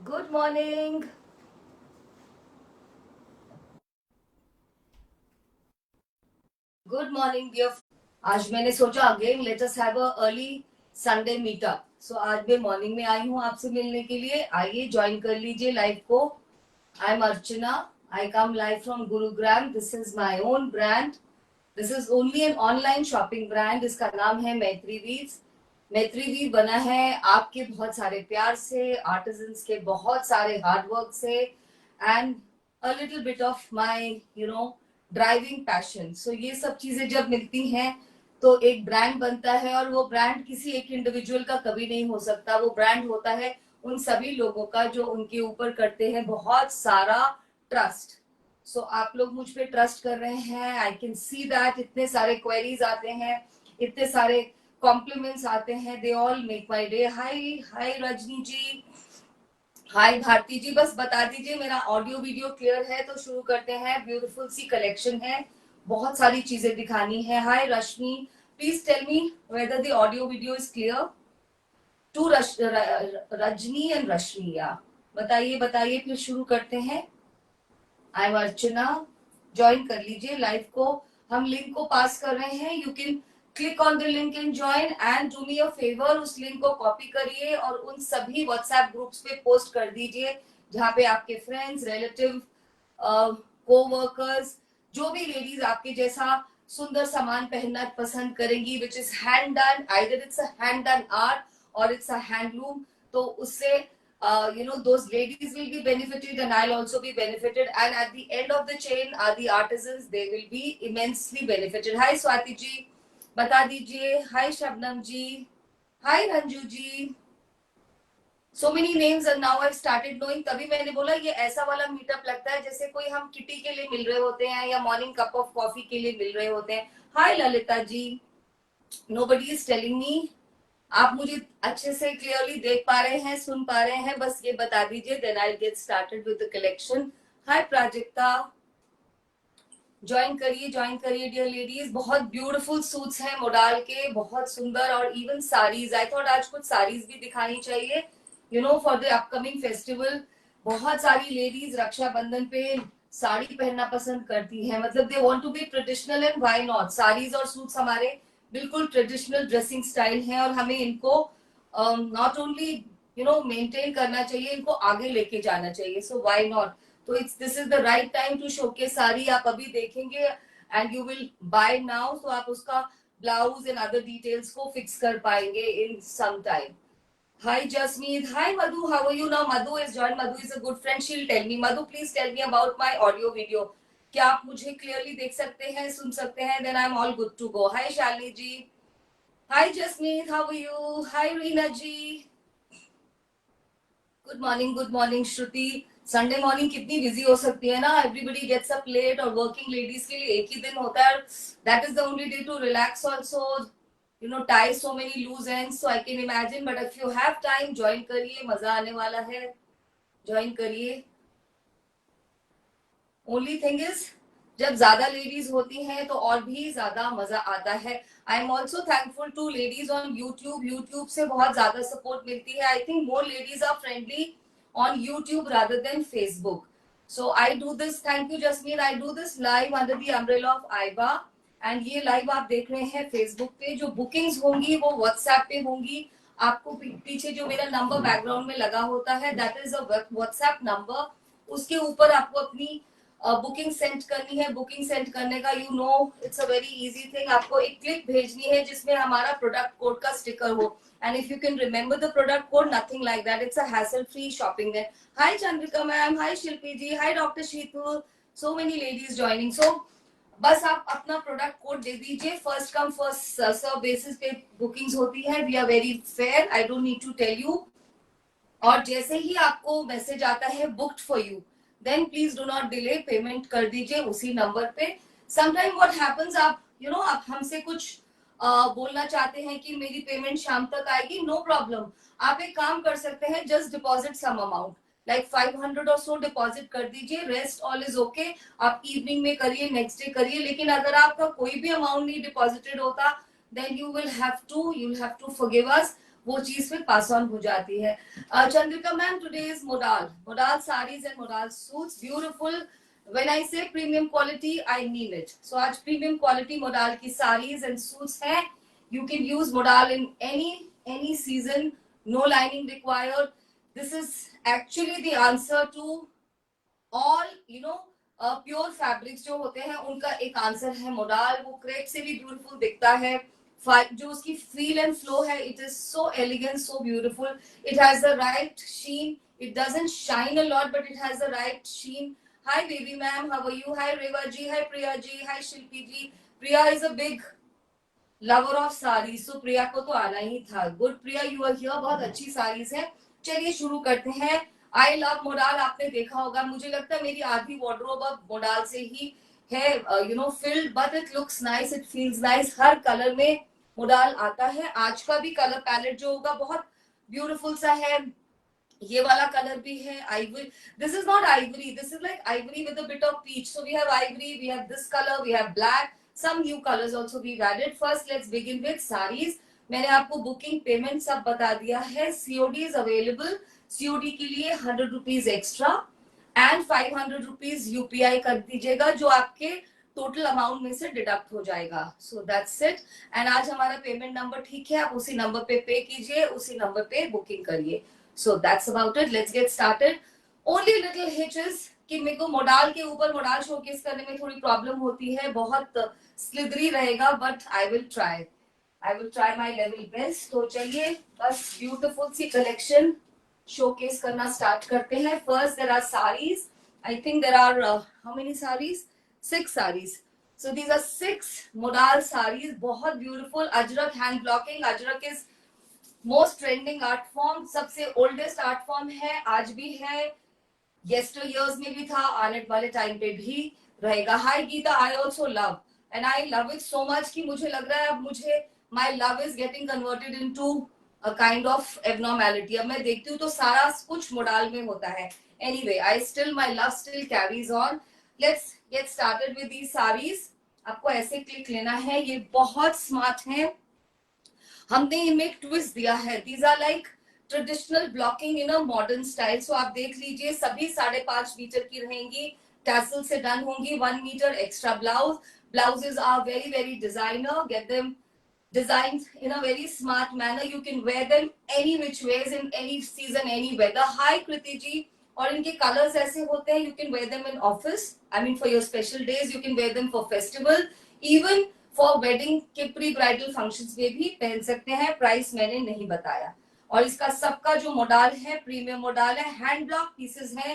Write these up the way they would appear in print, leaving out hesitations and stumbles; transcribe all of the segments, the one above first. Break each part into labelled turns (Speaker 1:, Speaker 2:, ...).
Speaker 1: Good morning. Good morning dear. आज मैंने सोचा again let us have a early Sunday meetup. So आज मैं मॉर्निंग में आई हूँ आपसे मिलने के लिए। आइए ज्वाइन कर लीजिए लाइव को। I am Archana. I come live from Gurugram. This is my own brand. This is only an online shopping brand. इसका नाम है मैत्री वीव्स। मैत्री वीव बना है आपके बहुत सारे प्यार से, आर्टिजन्स के बहुत सारे हार्डवर्क से, and a little bit of my driving passion. So ये सब चीजें जब मिलती हैं तो एक ब्रांड बनता है, और वो ब्रांड किसी एक इंडिविजुअल का कभी नहीं हो सकता। वो ब्रांड होता है उन सभी लोगों का जो उनके ऊपर करते हैं बहुत सारा ट्रस्ट। सो आप लोग मुझ पे ट्रस्ट कर रहे हैं। आई कैन सी दैट इतने सारे क्वेरीज आते हैं, इतने सारे कॉम्प्लीमेंट्स आते हैं। They all make my day. Hi hi Rajni ji, hi Bharti ji. बस बता दीजिए मेरा ऑडियो वीडियो क्लियर है तो शुरू करते हैं। ब्यूटीफुल सी कलेक्शन है, बहुत सारी चीजें दिखानी है। Hi Rashmi, please tell me whether the audio video is clear to Rajni and Rashmi. या बताइए बताइए, फिर शुरू करते हैं। I am Archana. ज्वाइन कर लीजिए लाइव को। हम लिंक को पास कर रहे हैं। You can click on the link and join, and do me a favour, उस लिंक को कॉपी करिए और उन सभी व्हाट्सएप ग्रुप्स पे पोस्ट कर दीजिए जहाँ पे आपके फ्रेंड्स, रिलेटिव, को वर्कर्स, जो भी लेडीज आपके जैसा सुंदर सामान पहनना पसंद करेंगी, which is hand done, either it's a hand done art और इट्स अ हैंडलूम, तो उससे those ladies will be benefited and I'll also be benefited, and at the end of the chain are the artisans. They will be immensely benefited. Hi Swati ji, बता दीजिए। Hi Shabnam ji, hi Ranju ji। So many names and now I've started knowing। तभी मैंने बोला ये ऐसा वाला meetup लगता है जैसे कोई हम किटी के लिए मिल रहे होते हैं या मॉर्निंग कप ऑफ कॉफी के लिए मिल रहे होते हैं। हाय Lalita ji. Nobody is telling me आप मुझे अच्छे से क्लियरली देख पा रहे हैं, सुन पा रहे हैं, बस ये बता दीजिए। Then I get started with the collection. Hi Prajakta, join करिए डियर लेडीज। बहुत ब्यूटीफुल सूट्स हैं मोडाल के, बहुत सुंदर, और इवन साड़ीज। आई थॉट आज कुछ साड़ीज भी दिखानी चाहिए फॉर द अपकमिंग फेस्टिवल। बहुत सारी लेडीज रक्षाबंधन पे साड़ी पहनना पसंद करती हैं, मतलब they want to be traditional, and why not. Saris और सूट्स हमारे बिल्कुल ट्रेडिशनल ड्रेसिंग स्टाइल हैं, और हमें इनको नॉट ओनली मेंटेन करना चाहिए, इनको आगे लेके जाना चाहिए। So why not. तो it's this is the right time to showcase sari. आप अभी देखेंगे and you will buy now, तो आप उसका ब्लाउज एंड अदर डिटेल्स को फिक्स कर पाएंगे in some time. Hi Jasmeet, hi Madhu, how are you now? Madhu is joined. Madhu is a good friend. She'll tell me. Madhu, please tell me about my audio video. क्या आप मुझे clearly देख सकते हैं, सुन सकते हैं? Then I'm all good to go. Hi Shalini ji, hi Jasmeet, how are you? Hi Reena ji, good morning Shruti. Sunday morning कितनी busy हो सकती है ना। एवरीबडी गेट्स अप लेट, और वर्किंग लेडीज के लिए एक ही दिन होता है, that is the only day to relax also, tie so many loose ends. So I can imagine, but if you have time, join करिए, मजा आने वाला है। ज्वाइन करिए। ओनली थिंग इज जब ज्यादा लेडीज होती हैं तो और भी ज्यादा मजा आता है। I am also thankful to ladies on YouTube. YouTube से बहुत ज्यादा सपोर्ट मिलती है। I think more ladies are friendly on YouTube rather than Facebook. So I do this, thank you Jasmeen, I do this live under the umbrella of Aiba. And ये live आप देख रहे हैं फेसबुक पे। जो बुकिंग्स होंगी वो व्हाट्सएप पे होंगी। आपको पीछे जो मेरा नंबर बैकग्राउंड में लगा होता है, that is a WhatsApp number. उसके ऊपर आपको अपनी बुकिंग सेंड करनी है। बुकिंग सेंड करने का it's a very easy thing. आपको एक क्लिक भेजनी है जिसमें हमारा प्रोडक्ट कोड का स्टिकर हो, and if you can remember the product code, nothing like that, it's a hassle free shopping then. Hi Chandrika ma'am, hi Shilpi ji, hi doctor Sheetal, so many ladies joining. So बस आप अपना product code दे दीजिए। First come first serve basis पे bookings होती है। We are very fair, I don't need to tell you. और जैसे ही आपको मैसेज आता है booked for you, then please do not delay, payment कर दीजिए उसी नंबर पे। समटाइम व्हाट हैपेंस, आप आप हमसे कुछ बोलना चाहते हैं कि मेरी पेमेंट शाम तक आएगी, नो प्रॉब्लम। आप एक काम कर सकते हैं, just deposit some amount, like 500 और सो डिपॉजिट कर दीजिए, रेस्ट ऑल इज ओके। आप इवनिंग में करिए, नेक्स्ट डे करिए। लेकिन अगर आपका कोई भी अमाउंट नहीं डिपॉजिटेड होता, then you will have to forgive us. वो चीज में पास ऑन हो जाती है। Chandrika ma'am, today is modal saris and modal suits, beautiful. When I say premium quality, I mean it. So आज premium quality modal की sarees and suits है. You can use modal in any season. No lining required. This is actually the answer to all pure fabrics जो होते हैं उनका एक answer है modal. वो क्रेप से भी ब्यूटीफुल दिखता है। जो उसकी फील एंड फ्लो है, it is so elegant, so beautiful. It has the right sheen, it doesn't shine a lot but it has the right sheen. Hi baby ma'am, how are you? Hi Reva ji, hi Priya ji, hi Shilpi ji. Priya is a big lover of saris, so Priya को तो आना ही था। Good Priya, you are here. बहुत अच्छी साड़ीज है। चलिए शुरू करते हैं। आई लव मोडाल, आपने देखा होगा, मुझे लगता है मेरी आधी वार्डरोब अब मोडाल से ही है field, but it looks nice, it feels nice. Her colour में मोडाल आता है। आज का भी कलर पैलेट जो होगा बहुत ब्यूटीफुल सा है। ये वाला कलर भी है ivory. This is not ivory, this is like ivory with a bit of peach. So we have ivory, we have this colour, we have black, some new colors also we've added. First let's begin with sarees. मैंने आपको booking payment सब बता दिया है। COD is available. COD के लिए 100 rupees extra and 500 rupees UPI कर दीजिएगा, जो आपके टोटल अमाउंट में से डिडक्ट हो जाएगा। So that's it. एंड आज हमारा पेमेंट नंबर ठीक है, आप उसी नंबर पे कीजिए, उसी नंबर पे बुकिंग करिए। So that's about it, let's get started. Only little hitches कि मेरे को मोडाल के ऊपर मोडाल शोकेस करने में थोड़ी प्रॉब्लम होती है, बहुत स्लिदरी रहेगा, but I will try my level best. तो चलिए बस ब्यूटीफुल सी कलेक्शन शोकेस करना स्टार्ट करते हैं। First there are saris. I think there are how many saris? 6 saris. So these are 6 modal saris, बहुत beautiful. Ajrak hand blocking. Ajrak is most trending art form, सबसे oldest art form है, आज भी है, येस्टर ईयर्स में भी था, आने वाले टाइम पे भी रहेगा। Hi Geeta, I also love and I love it so much कि मुझे लग रहा है अब मुझे my love is getting converted into a kind of abnormality. अब मैं देखती हूँ तो सारा कुछ मोडाल में होता है। Anyway, I still, my love still carries on. Let's get started with these saris. आपको ऐसे क्लिक लेना है, ये बहुत स्मार्ट है। हमने इनमें एक ट्विस्ट दिया है। These are like traditional blocking in a modern style. So आप देख लीजिए, सभी 5.5 मीटर की रहेंगी, टैसल से डन होंगी, 1 metre extra blouse. Blouses are very very designer. Get them designed in a very smart manner. You can wear them any which ways, in any season, any weather. Hi Kriti ji. और इनके colours ऐसे होते हैं, you can wear them in office. I mean for your special days, you can wear them for festival. Even for wedding के pre bridal functions में भी पहन सकते हैं। प्राइस मैंने नहीं बताया। और इसका सबका जो मोडाल है प्रीमियम मोडाल है, हैंड ब्लॉक पीसेस है।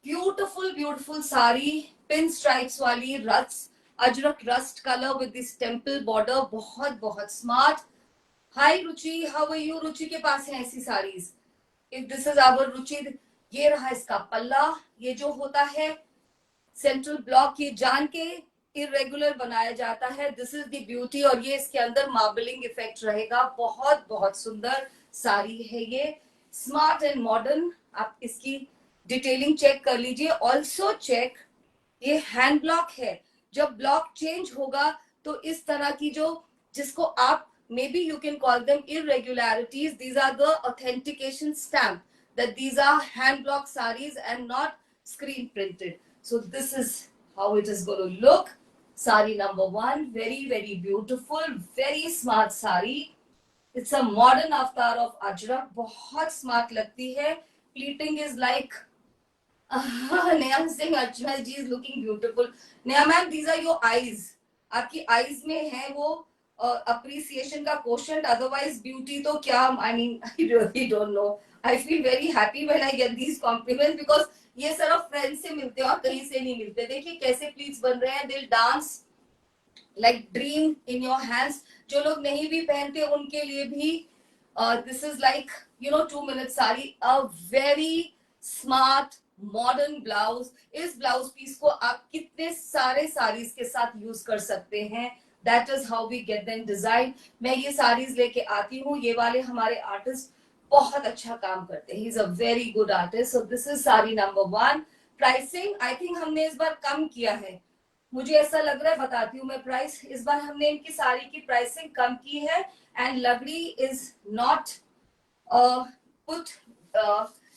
Speaker 1: Beautiful beautiful sari, pin stripes वाली rust, Ajrak rust colour with this temple border, बहुत बहुत smart. Hi Ruchi, how are you? Ruchi के पास है ऐसी saris. If this is our Ruchi, ये रहा इसका पल्ला। ये जो होता है सेंट्रल ब्लॉक, ये जान के इरेगुलर बनाया जाता है। This is the beauty. और ये इसके अंदर मार्बलिंग इफेक्ट रहेगा। बहुत बहुत सुंदर साड़ी है ये, स्मार्ट एंड मॉडर्न। आप इसकी डिटेलिंग चेक कर लीजिए। ऑल्सो चेक, ये हैंड ब्लॉक है। जब ब्लॉक चेंज होगा तो इस तरह की जो, जिसको आप maybe you can call them irregularities, these are the authentication stamp that these are hand block sarees and not screen printed. So this is how it is going to look. Sari number 1, very very beautiful, very smart sari. It's a modern avatar of Ajrak. बहुत smart लगती है। Pleating is like Neha Singh, Archana ji is looking beautiful. Neha ma'am, these are your eyes. आपकी eyes में है वो appreciation का quotient. Otherwise beauty तो क्या, I mean I really don't know. I feel very happy when I get these compliments because ये सिर्फ friends से मिलते हैं और कहीं से नहीं मिलते। देखिए कैसे pleats बन रहे हैं। They'll dance like dream in your hands. जो लोग नहीं भी पहनते उनके लिए भी this is like 2 minute sari, a very smart modern blouse. इस ब्लाउज पीस को आप कितने सारे साड़ीज के साथ यूज कर सकते हैं। That is how we get them design. मैं ये साड़ीज लेके आती हूँ। ये वाले हमारे आर्टिस्ट बहुत अच्छा काम करते हैं। He is a very good artist. So this is sari number 1। Pricing I think हमने इस बार कम किया है। मुझे ऐसा लग रहा है, बताती हूँ मैं प्राइस। इस बार हमने इनकी साड़ी की प्राइसिंग कम की है and lovely is not put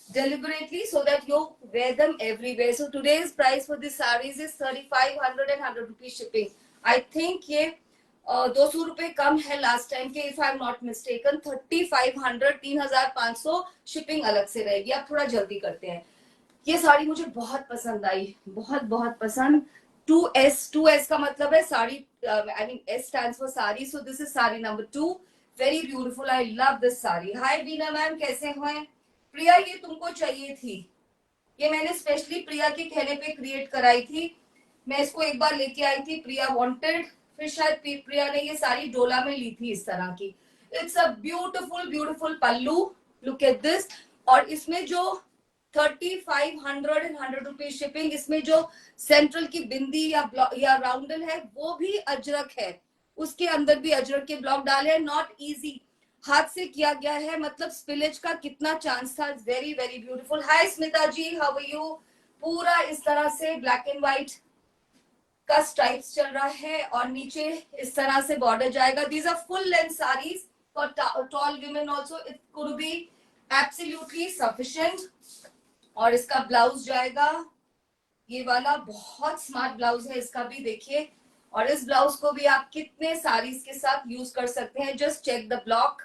Speaker 1: deliberately so that you wear them everywhere. So today's price for this sarees is 3500 and 100 rupees shipping. I think ये 200 रुपए कम है लास्ट टाइम के, if I am not mistaken. 3500 3500 shipping अलग से रहेगी। आप थोड़ा जल्दी करते हैं। ये साड़ी मुझे बहुत पसंद आई, बहुत बहुत पसंद। 2S का मतलब है sari, I mean S stands for sari, so this is sari number 2। Very beautiful, I love this sari. Hi Beena ma'am, कैसे हैं? प्रिया, ये तुमको चाहिए थी, ये मैंने स्पेशली प्रिया के कहने पे क्रिएट कराई थी। मैं इसको एक बार लेके आई थी, प्रिया वांटेड, फिर शायद प्रिया ने ये साड़ी डोला में ली थी इस तरह की। It's a beautiful beautiful pallu, look at this. और इसमें जो 3500 एंड 100 रुपीज शिपिंग, इसमें जो सेंट्रल की बिंदी या राउंडल है वो भी अजरक है, उसके अंदर भी अजरक के ब्लॉक डाले हैं। नॉट इजी, हाथ से किया गया है, मतलब स्पिलेज का कितना चांस था। Very very beautiful. Hi Smita ji, how are you? पूरा इस तरह से ब्लैक एंड व्हाइट का स्ट्राइप्स चल रहा है और नीचे इस तरह से बॉर्डर जाएगा। These are full length saris for tall women also, it could be absolutely sufficient. और इसका ब्लाउज जाएगा ये वाला, बहुत स्मार्ट ब्लाउज है इसका भी, देखिए। और इस ब्लाउज को भी आप कितने साड़ीज के साथ यूज कर सकते हैं। Just check the block,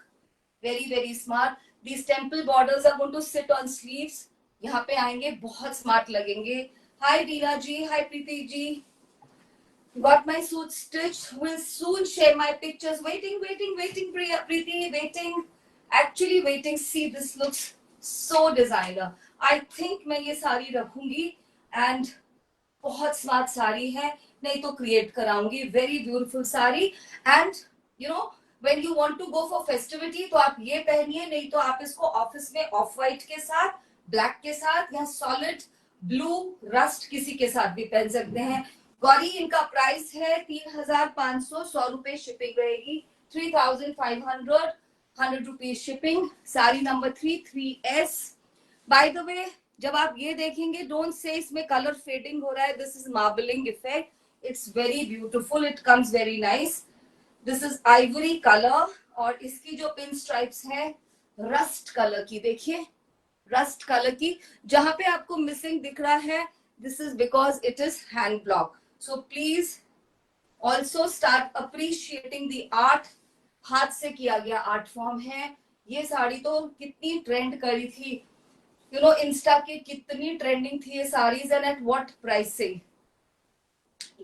Speaker 1: very very smart. These temple borders are going to sit on sleeves, यहाँ पे आएंगे, बहुत स्मार्ट लगेंगे। हाय रीना जी, हाय Preeti ji. Got my suit stitched, will soon share my pictures. Waiting, waiting, waiting, Priya, Preeti, waiting. Actually waiting. See, this looks so designer. I think मैं ये साड़ी रखूंगी and बहुत smart sari है, नहीं तो क्रिएट कराऊंगी। Very beautiful sari. And you know when you want to go for festivity तो आप ये पहनिए, नहीं तो आप इसको ऑफिस में ऑफ व्हाइट के साथ, ब्लैक के साथ या सॉलिड ब्लू रस्ट किसी के साथ भी पहन सकते हैं। गौरी, इनका प्राइस है 3500, 100 रुपए शिपिंग रहेगी। 3500, 100 rupees shipping. Sari number 3 by the way, जब आप ये देखेंगे डोंट से इसमें कलर फेडिंग हो रहा है, this is marbling effect. It's very beautiful, it comes very nice. This is Ivory colour और इसकी जो पिन स्ट्राइप्स है रस्ट कलर की, देखिए रस्ट कलर की। जहां पे आपको मिसिंग दिख रहा है, this is because it is hand block. So please also start appreciating the art. हाथ से किया गया आर्ट फॉर्म है। ये साड़ी तो कितनी ट्रेंड करी थी, यू नो, इंस्टा के कितनी ट्रेंडिंग थी ये saris, and at what pricing.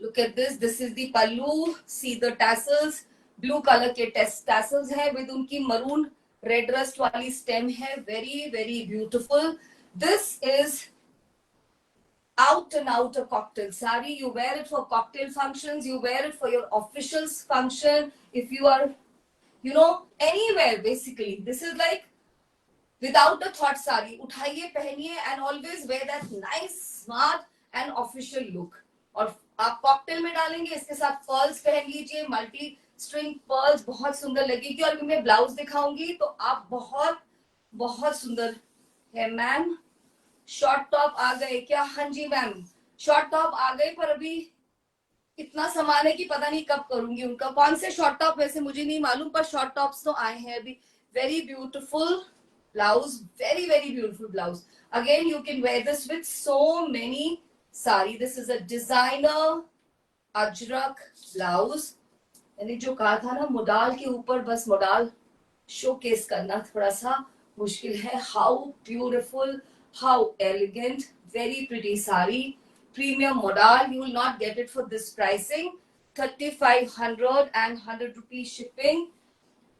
Speaker 1: Look at this, this is the pallu, see the tassels, blue colour के टैसल्स है विद उनकी मरून रेड रस्ट वाली स्टेम है। Very very beautiful. This is out and out a cocktail sari. You wear it for cocktail functions, you wear it for your officials function, if you are, you know, anywhere basically. This is like without a thought sari. उठाइए, पहनिए and always wear that nice smart and official look. और आप cocktail में डालेंगे, इसके साथ pearls पहन लीजिए, मल्टी स्ट्रिंग पर्ल्स, बहुत सुंदर लगेगी। और मैं ब्लाउज दिखाऊंगी तो आप बहुत बहुत सुंदर है। मैम शॉर्ट टॉप आ गए क्या? हाँ जी मैम, शॉर्ट टॉप आ गए, पर अभी इतना सामान है कि पता नहीं कब करूंगी उनका। कौन से शॉर्ट टॉप वैसे मुझे नहीं मालूम, पर शॉर्ट टॉप्स तो आए हैं अभी। Very beautiful blouse, very very beautiful blouse. Again you can wear this with so many sari. This is a designer Ajrak blouse. मैंने जो कहा था ना, मोडाल के ऊपर बस मोडाल शोकेस करना थोड़ा सा मुश्किल है। How beautiful, how elegant, very pretty sari, premium modal. You will not get it for this pricing. 3500 and 100 rupees shipping.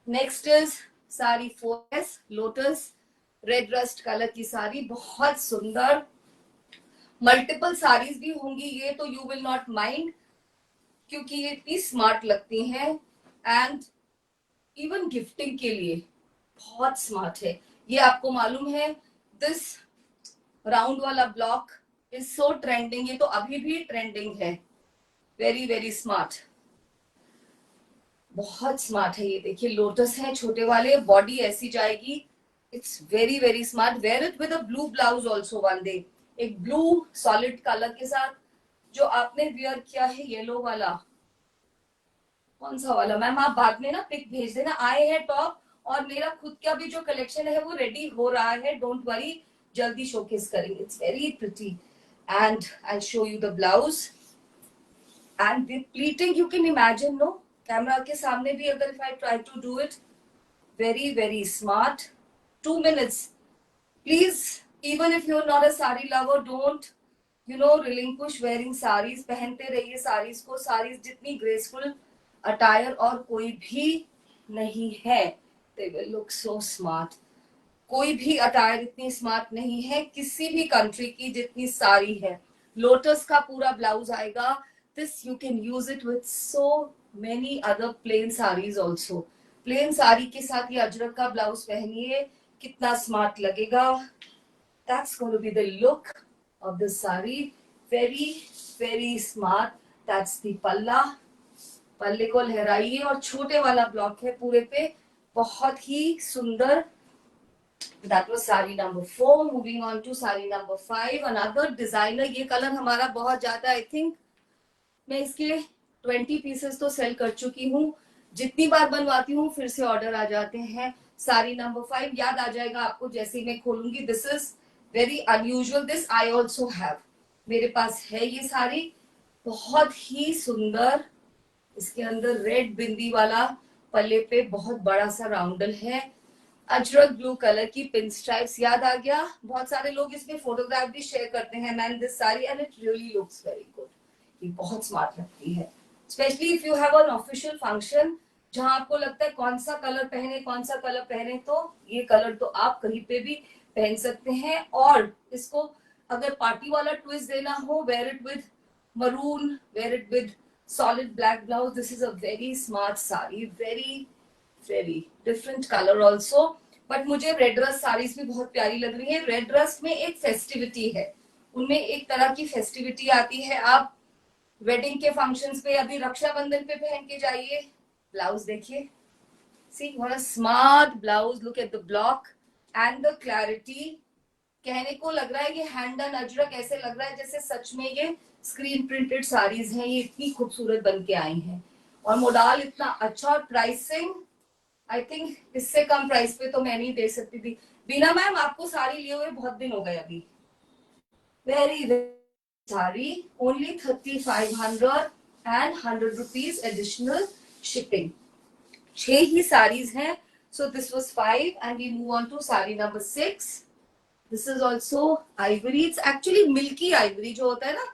Speaker 1: Next is sari 4S lotus red rust color की साड़ी, बहुत सुंदर। मल्टीपल साड़ीज भी होंगी ये तो you will not mind, क्योंकि ये इतनी स्मार्ट लगती हैं एंड इवन गिफ्टिंग के लिए बहुत स्मार्ट है। ये आपको मालूम है, दिस राउंड वाला ब्लॉक इज सो ट्रेंडिंग, ये तो अभी भी ट्रेंडिंग है। वेरी वेरी स्मार्ट, बहुत स्मार्ट है ये। देखिए लोटस है छोटे वाले, बॉडी ऐसी जाएगी। It's very very smart. Wear it with a blue blouse also one day, एक ब्लू सॉलिड कलर के साथ जो आपने वियर किया है येलो वाला, कौन सा वाला मैम, आप बाद में ना पिक भेज देना। आए हैं टॉप, और मेरा खुद का भी जो कलेक्शन है वो रेडी हो रहा है, डोंट वरी, जल्दी शोकेस करेंगे। It's very pretty and I show you the blouse and the pleating you can imagine, no, camera के सामने भी अगर if I try to do it, very very smart, 2 minutes, please, even if you're not a sari lover, don't relinquish wearing sarees, पहनते रहिए sarees को। sarees जितनी graceful attire और कोई भी नहीं है, they will look so smart। कोई भी अटायर इतनी स्मार्ट नहीं है किसी भी कंट्री की जितनी साड़ी है। लोटस का पूरा ब्लाउज आएगा, this you can use it with so many other plain saris also. Plain sari के साथ ये अजरक का ब्लाउज पहनिए, कितना स्मार्ट लगेगा। That's going to be the look of this sari, very very smart. That's the palla, पल्ले को लहराइए, और छोटे वाला ब्लॉक है पूरे पे, बहुत ही सुंदर। That was sari number 4। Moving on to sari number 5, another designer. ये कलर हमारा बहुत ज्यादा, आई थिंक मैं इसके 20 पीसेस तो सेल कर चुकी हूँ। जितनी बार बनवाती हूँ फिर से ऑर्डर आ जाते हैं। साड़ी नंबर 5 याद आ जाएगा आपको जैसे ही मैं खोलूंगी। This is very unusual, this I also have, मेरे पास है ये साड़ी, बहुत ही सुंदर। इसके अंदर रेड बिंदी वाला पल्ले पे बहुत बड़ा सा राउंडल है, अजरक ब्लू कलर की पिन स्ट्राइप्स। याद आ गया, बहुत सारे लोग इसमें फोटोग्राफ भी शेयर करते हैं man this sari, and it really looks very good. ये बहुत स्मार्ट लगती है, specially if you have an official function जहां आपको लगता है कौन सा कलर पहने कौन सा कलर पहने, तो ये कलर तो आप कहीं पे भी पहन सकते हैं। और इसको अगर पार्टी वाला ट्विस्ट देना हो, wear it with maroon, wear it with solid black blouse, this is a very smart sari, very different color also। But मुझे रेड रस्ट साड़ीज भी बहुत प्यारी लग रही है। रेड रस्ट में एक फेस्टिविटी है, उनमें एक तरह की फेस्टिविटी आती है। आप वेडिंग के फंक्शंस पे, अभी रक्षाबंधन पे पहन के जाइए। ब्लाउज देखिए, see what a smart blouse, look at the block and the clarity. कहने को लग रहा है ये हैंड डन अजरक, ऐसे लग रहा है जैसे सच में ये स्क्रीन प्रिंटेड साड़ीज हैं। ये इतनी खूबसूरत बन के आई हैं, और मोडाल इतना अच्छा, और प्राइसिंग आई थिंक इससे कम प्राइस पे तो मैं नहीं दे सकती थी। बीना मैम आपको साड़ी लिए हुए बहुत दिन हो गए अभी। Very sari only 3500 and 100 rupees additional shipping. 6 ही साड़ीज हैं। So this was 5 and we move on to sari number 6। This is also ivory, it's actually milky ivory जो होता है ना,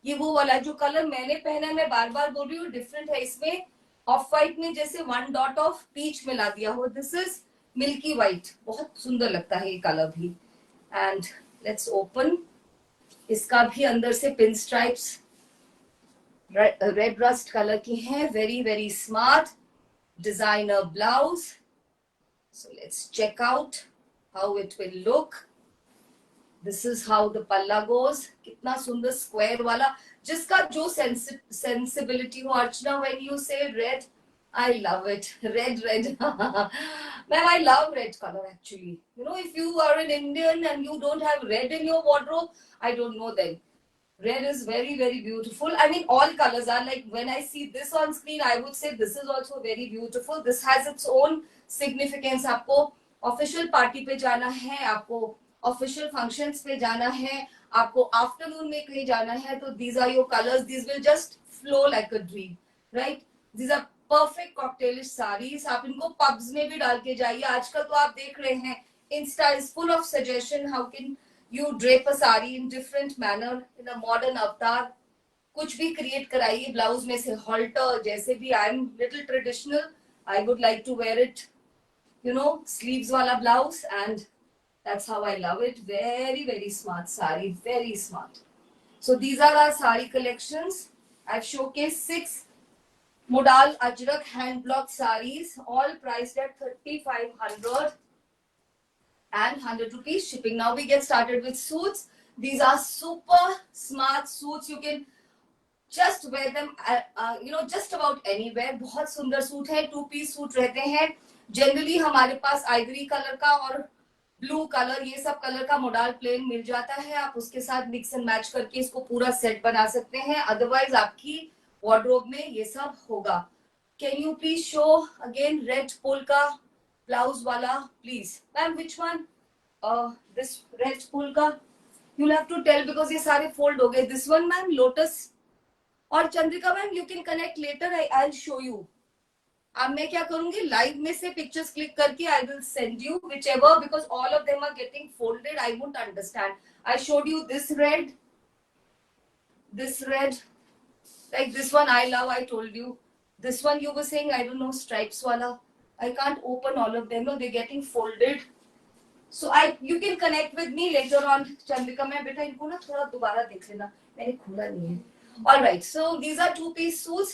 Speaker 1: ये वो वाला जो कलर मैंने पहना है, मैं बार बार बोल रही हूँ डिफरेंट है। इसमें ऑफ व्हाइट में जैसे 1 डॉट ऑफ पीच मिला दिया हो, दिस इज मिल्की व्हाइट, बहुत सुंदर लगता है ये कलर भी। एंड लेट्स ओपन, इसका भी अंदर से pin stripes red rust colour की हैं, very very smart designer blouse. So let's check out how it will look. This is how the palla goes, कितना सुंदर स्क्वायर वाला, जिसका जो सेंसिबिलिटी हो। Archana when you say red, I love it, red ma'am I love red colour actually. You know if you are an Indian and you don't have red in your wardrobe, I don't know then. Red is very beautiful. I mean all colors are like, when I see this on screen I would say this is also very beautiful. This has its own significance. आपको official party पे जाना है, आपको official functions पे जाना है, आपको afternoon में कहीं जाना है, तो these are your colors, these will just flow like a dream, right? These are perfect cocktailish sarees। आप इनको पब्स में भी डाल के जाइए। आजकल तो आप देख रहे हैं Insta is full of suggestion how can you drape a sari in different manner in a modern avatar। कुछ भी क्रिएट कराइए ब्लाउज में से, हॉल्टर जैसे भी। I am little traditional, I would like to wear it, you know, sleeves wala blouse, and that's how I love it। very smart sari, very smart। So these are our sari collections। I've showcased 6 modal ajrak hand block sarees, all priced at 3500 and 100 rupees shipping। Now we get started with suits। These are super smart suits, you can just wear them you know just about anywhere। बहुत सुंदर suit है, 2 piece suit रहते हैं generally हमारे पास, Ivory colour का और blue colour, ये सब कलर का मोडाल प्लेन मिल जाता है, आप उसके साथ मिक्स एंड मैच करके इसको पूरा सेट बना सकते हैं। अदरवाइज आपकी वार्डरोब में ये सब होगा। Can you please show again red polka blouse वाला please ma'am, which one? This red polka, you'll have to tell because ये सारे fold हो गए। this one मैम लोटस, और Chandrika ma'am you can connect later, I show you. अब मैं क्या करूंगी, लाइव में से पिक्चर्स क्लिक करके I will send you whichever, because all of them are getting folded, I won't understand. I showed you this red, like this one I love, I told you. This one you were saying I don't know, stripes wala, I can't open all of them, no, they're getting folded. So you can connect with me later on Chandrika मैं बेटा इनको ना थोड़ा दोबारा देख लेना, मैंने खोला नहीं है। All right, so these are two-piece suits.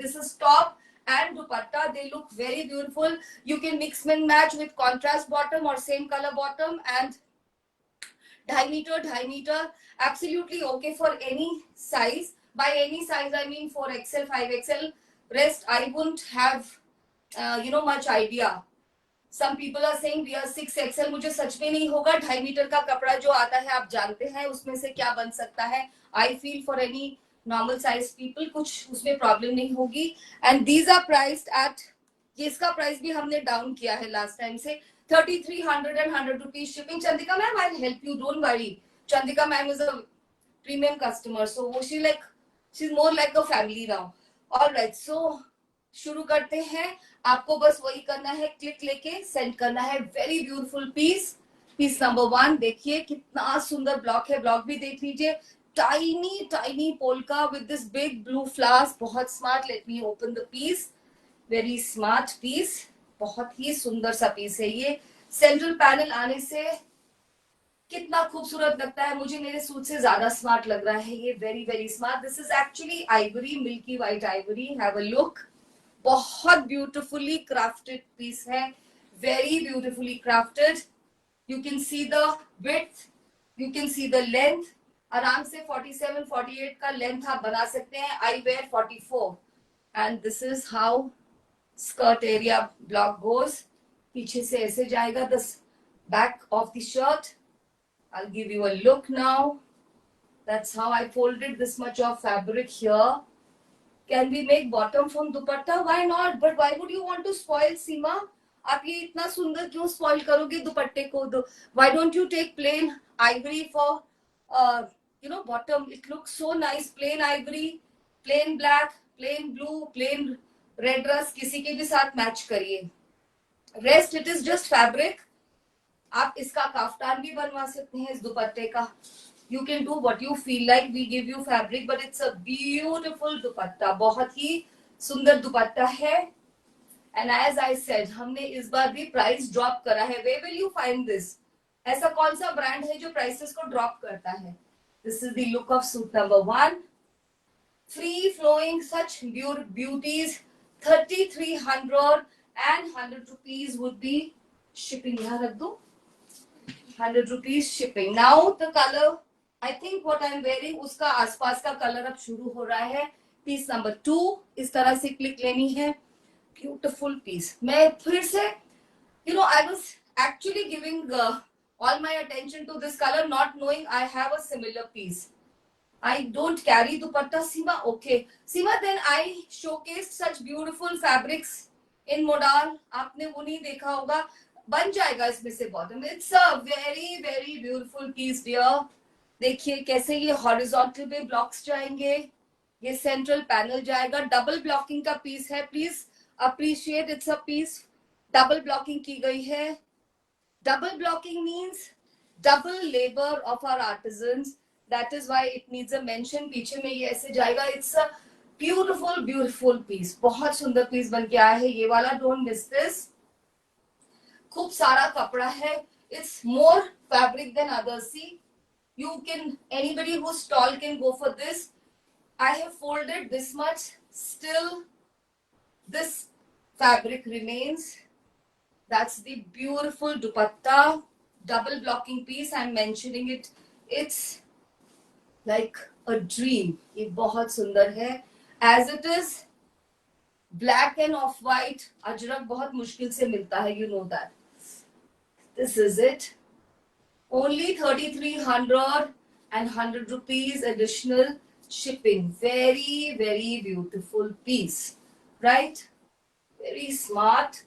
Speaker 1: This is top and dupatta. They look very beautiful. You can mix and match with contrast bottom or same color bottom, and 2.5 meter, absolutely okay for any size. By any size I mean 4XL, 5XL. Rest I wouldn't have much idea. Some people are saying we are 6XL. मुझे सच में नहीं होगा। 2.5 metre का कपड़ा जो आता है आप जानते हैं उसमें से क्या बन सकता है। I feel for any normal size people कुछ उसमें प्रॉब्लम नहीं होगी। And these are priced at, ये इसका प्राइस भी हमने डाउन किया है लास्ट टाइम से, 3300 and 100 rupees shipping. Chandrika ma'am, I'll help you, don't worry. Chandrika ma'am is a premium customer, so she's more like a family now. All right, so शुरू करते हैं। आपको बस वही करना है, क्लिक लेके सेंड करना है। Very beautiful piece, piece number 1। देखिए कितना सुंदर ब्लॉक है, ब्लॉक भी देख लीजिए। Tiny tiny polka with this big blue flowers, बहुत smart. Let me open the piece, very smart piece, बहुत ही सुंदर सा पीस है ये। सेंट्रल पैनल आने से कितना खूबसूरत लगता है, मुझे मेरे सूट से ज्यादा स्मार्ट लग रहा है ये। Very very smart. This is actually Ivory, milky white Ivory. Have a look, बहुत ब्यूटिफुली क्राफ्टेड पीस है, very beautifully crafted. You can see the width, you can see the length. आराम से 47 48 का लेंथ आप बना सकते हैं। I wear 44 and this is how skirt area block goes. पीछे से ऐसे जाएगा the back of the shirt. I'll give you a look now. That's how I folded this much of fabric here. Can we make bottom from dupatta? Why not? But why would you want to spoil, Seema? आप ये इतना सुंदर क्यों spoil करोगे दुपट्टे को? Why don't you take plain ivory for bottom? It looks so nice. Plain ivory, plain black, plain blue, plain red dress, किसी के भी साथ match करिए। Rest it is just fabric. आप इसका काफ्तान भी बनवा सकते हैं इस दुपट्टे का। You can do what you feel like, we give you fabric but it's a beautiful dupatta, बहुत ही सुंदर दुपट्टा है। एंड एज आई सेड, हमने इस बार भी प्राइस ड्रॉप करा है। वे विल यू फाइंड दिस? ऐसा कौन सा ब्रांड है जो प्राइसेस को ड्रॉप करता है? This is the look of suit number 1। Free flowing such beauties, 3300 and 100 rupees would be shipping। यहाँ रख दो, 100 rupees shipping. Now the color, I think what I'm wearing उसका आसपास का कलर अब शुरू हो रहा है। पीस नंबर 2 इस तरह से क्लिक लेनी है। Beautiful piece. मैं फिर से I was actually giving all my attention to this color, not knowing I have a similar piece. I don't carry dupatta, Seema. Okay, Seema, then I showcased such beautiful fabrics in modal. आपने वो नहीं देखा होगा, बन जाएगा इसमें से bottom. It's a very very beautiful piece dear. देखिए कैसे ये हॉरिजॉन्टल पे ब्लॉक्स जाएंगे, ये सेंट्रल पैनल जाएगा। डबल ब्लॉकिंग का पीस है, please appreciate. It's a piece double blocking की गई है। Double blocking means double labour of our artisans, that is why it needs a mention. पीछे में ये ऐसे जाएगा। It's a beautiful beautiful piece, बहुत सुंदर पीस बन के आया है ये वाला। Don't miss this. खूब सारा कपड़ा है। It's more fabric than others. See, you can, anybody who's tall can go for this. I have folded this much, still this fabric remains. That's the beautiful dupatta, double blocking piece. I'm mentioning it, it's like a dream. ये बहुत सुंदर है। As it is black and off white, Ajrak बहुत मुश्किल से मिलता है, you know that. This is it. Only 3,300 and 100 rupees additional shipping. Very, very beautiful piece. Right? Very smart.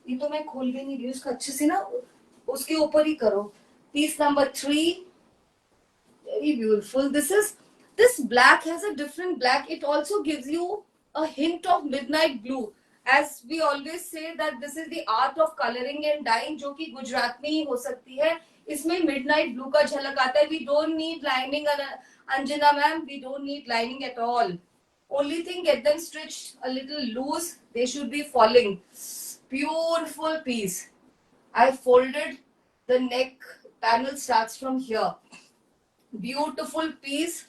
Speaker 1: ये तो मैं खोल भी नहीं रही उसका अच्छे से ना उसके ऊपर ही करो. Piece number 3. Very beautiful. This black has a different black. It also gives you a hint of midnight blue. As we always say that this is the art of coloring and dyeing, जो कि गुजरात में ही हो सकती है. इसमें midnight blue का झलक आता है. We don't need lining, Anjana ma'am. We don't need lining at all. Only thing, get them stitched a little loose. They should be falling. Beautiful piece. I folded the neck panel starts from here. Beautiful piece.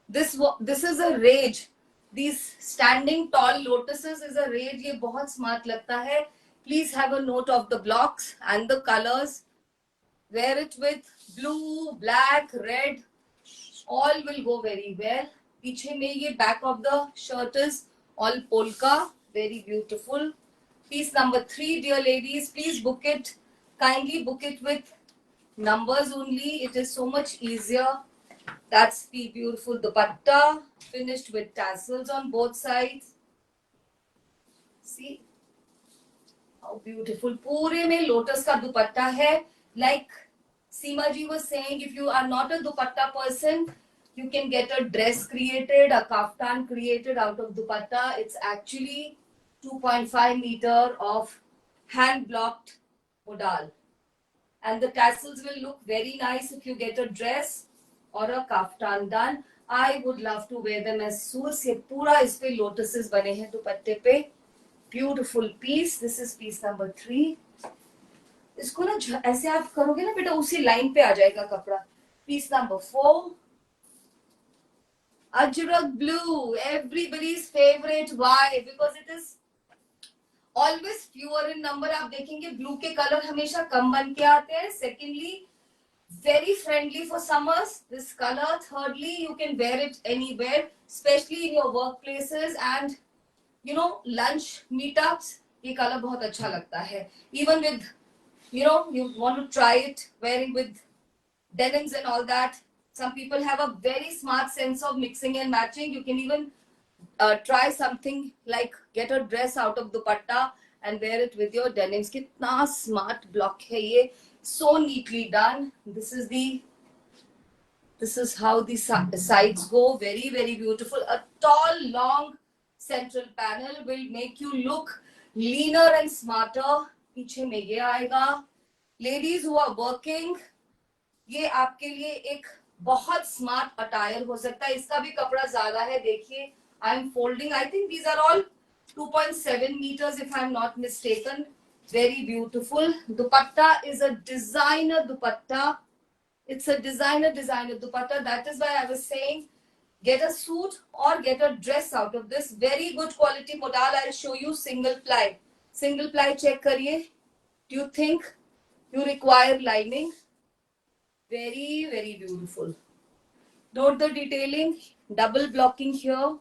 Speaker 1: This is a rage. These standing tall lotuses is a rage. ये बहुत smart लगता है. Please have a note of the blocks and the colors. Wear it with blue, black, red. All will go very well. पीछे में ये back of the shirt is all polka. Very beautiful. Piece number 3, dear ladies. Please book it. Kindly book it with numbers only. It is so much easier. That's the beautiful dupatta, finished with tassels on both sides. See how beautiful. पूरे में lotus का दुपट्टा है. Like Seema ji was saying, if you are not a dupatta person, you can get a dress created, a kaftan created out of dupatta. It's actually 2.5 meter of hand blocked modal. And the tassels will look very nice if you get a dress or a kaftan done. I would love to wear them as suits. ये पूरा इस पे lotuses बने हैं दुपट्टे पे. Beautiful piece. This is piece number 3. इसको ना ऐसे आप करोगे ना बेटा उसी लाइन पे आ जाएगा कपड़ा. Piece number 4. Ajrak blue, everybody's favorite. Why? Because it is always fewer in number. आप देखेंगे blue के color हमेशा कम बन के आते हैं. Secondly, very friendly for summers, this color. Thirdly, you can wear it anywhere, especially in your workplaces and lunch meetups. ये color बहुत अच्छा लगता है. Even with you want to try it wearing with denims and all that. Some people have a very smart sense of mixing and matching. You can even try something like get a dress out of dupatta and wear it with your denims. कितना smart block है ये. So neatly done. This is how the sides go. Very, very beautiful. A tall, long central panel will make you look leaner and smarter. पीछे में ये आएगा. Ladies who are working, ये आपके लिए एक बहुत स्मार्ट अटायर हो सकता है. इसका भी कपड़ा ज्यादा है. देखिए, I am folding. I think these are all 2.7 meters if I am not mistaken. Very beautiful. Dupatta is a designer dupatta. It's a designer dupatta. That is why I was saying get a suit or get a dress out of this. Very good quality modal. I'll show you single ply. Single ply check kariye. Do you think you require lining? Very, very beautiful. Note the detailing. Double blocking here.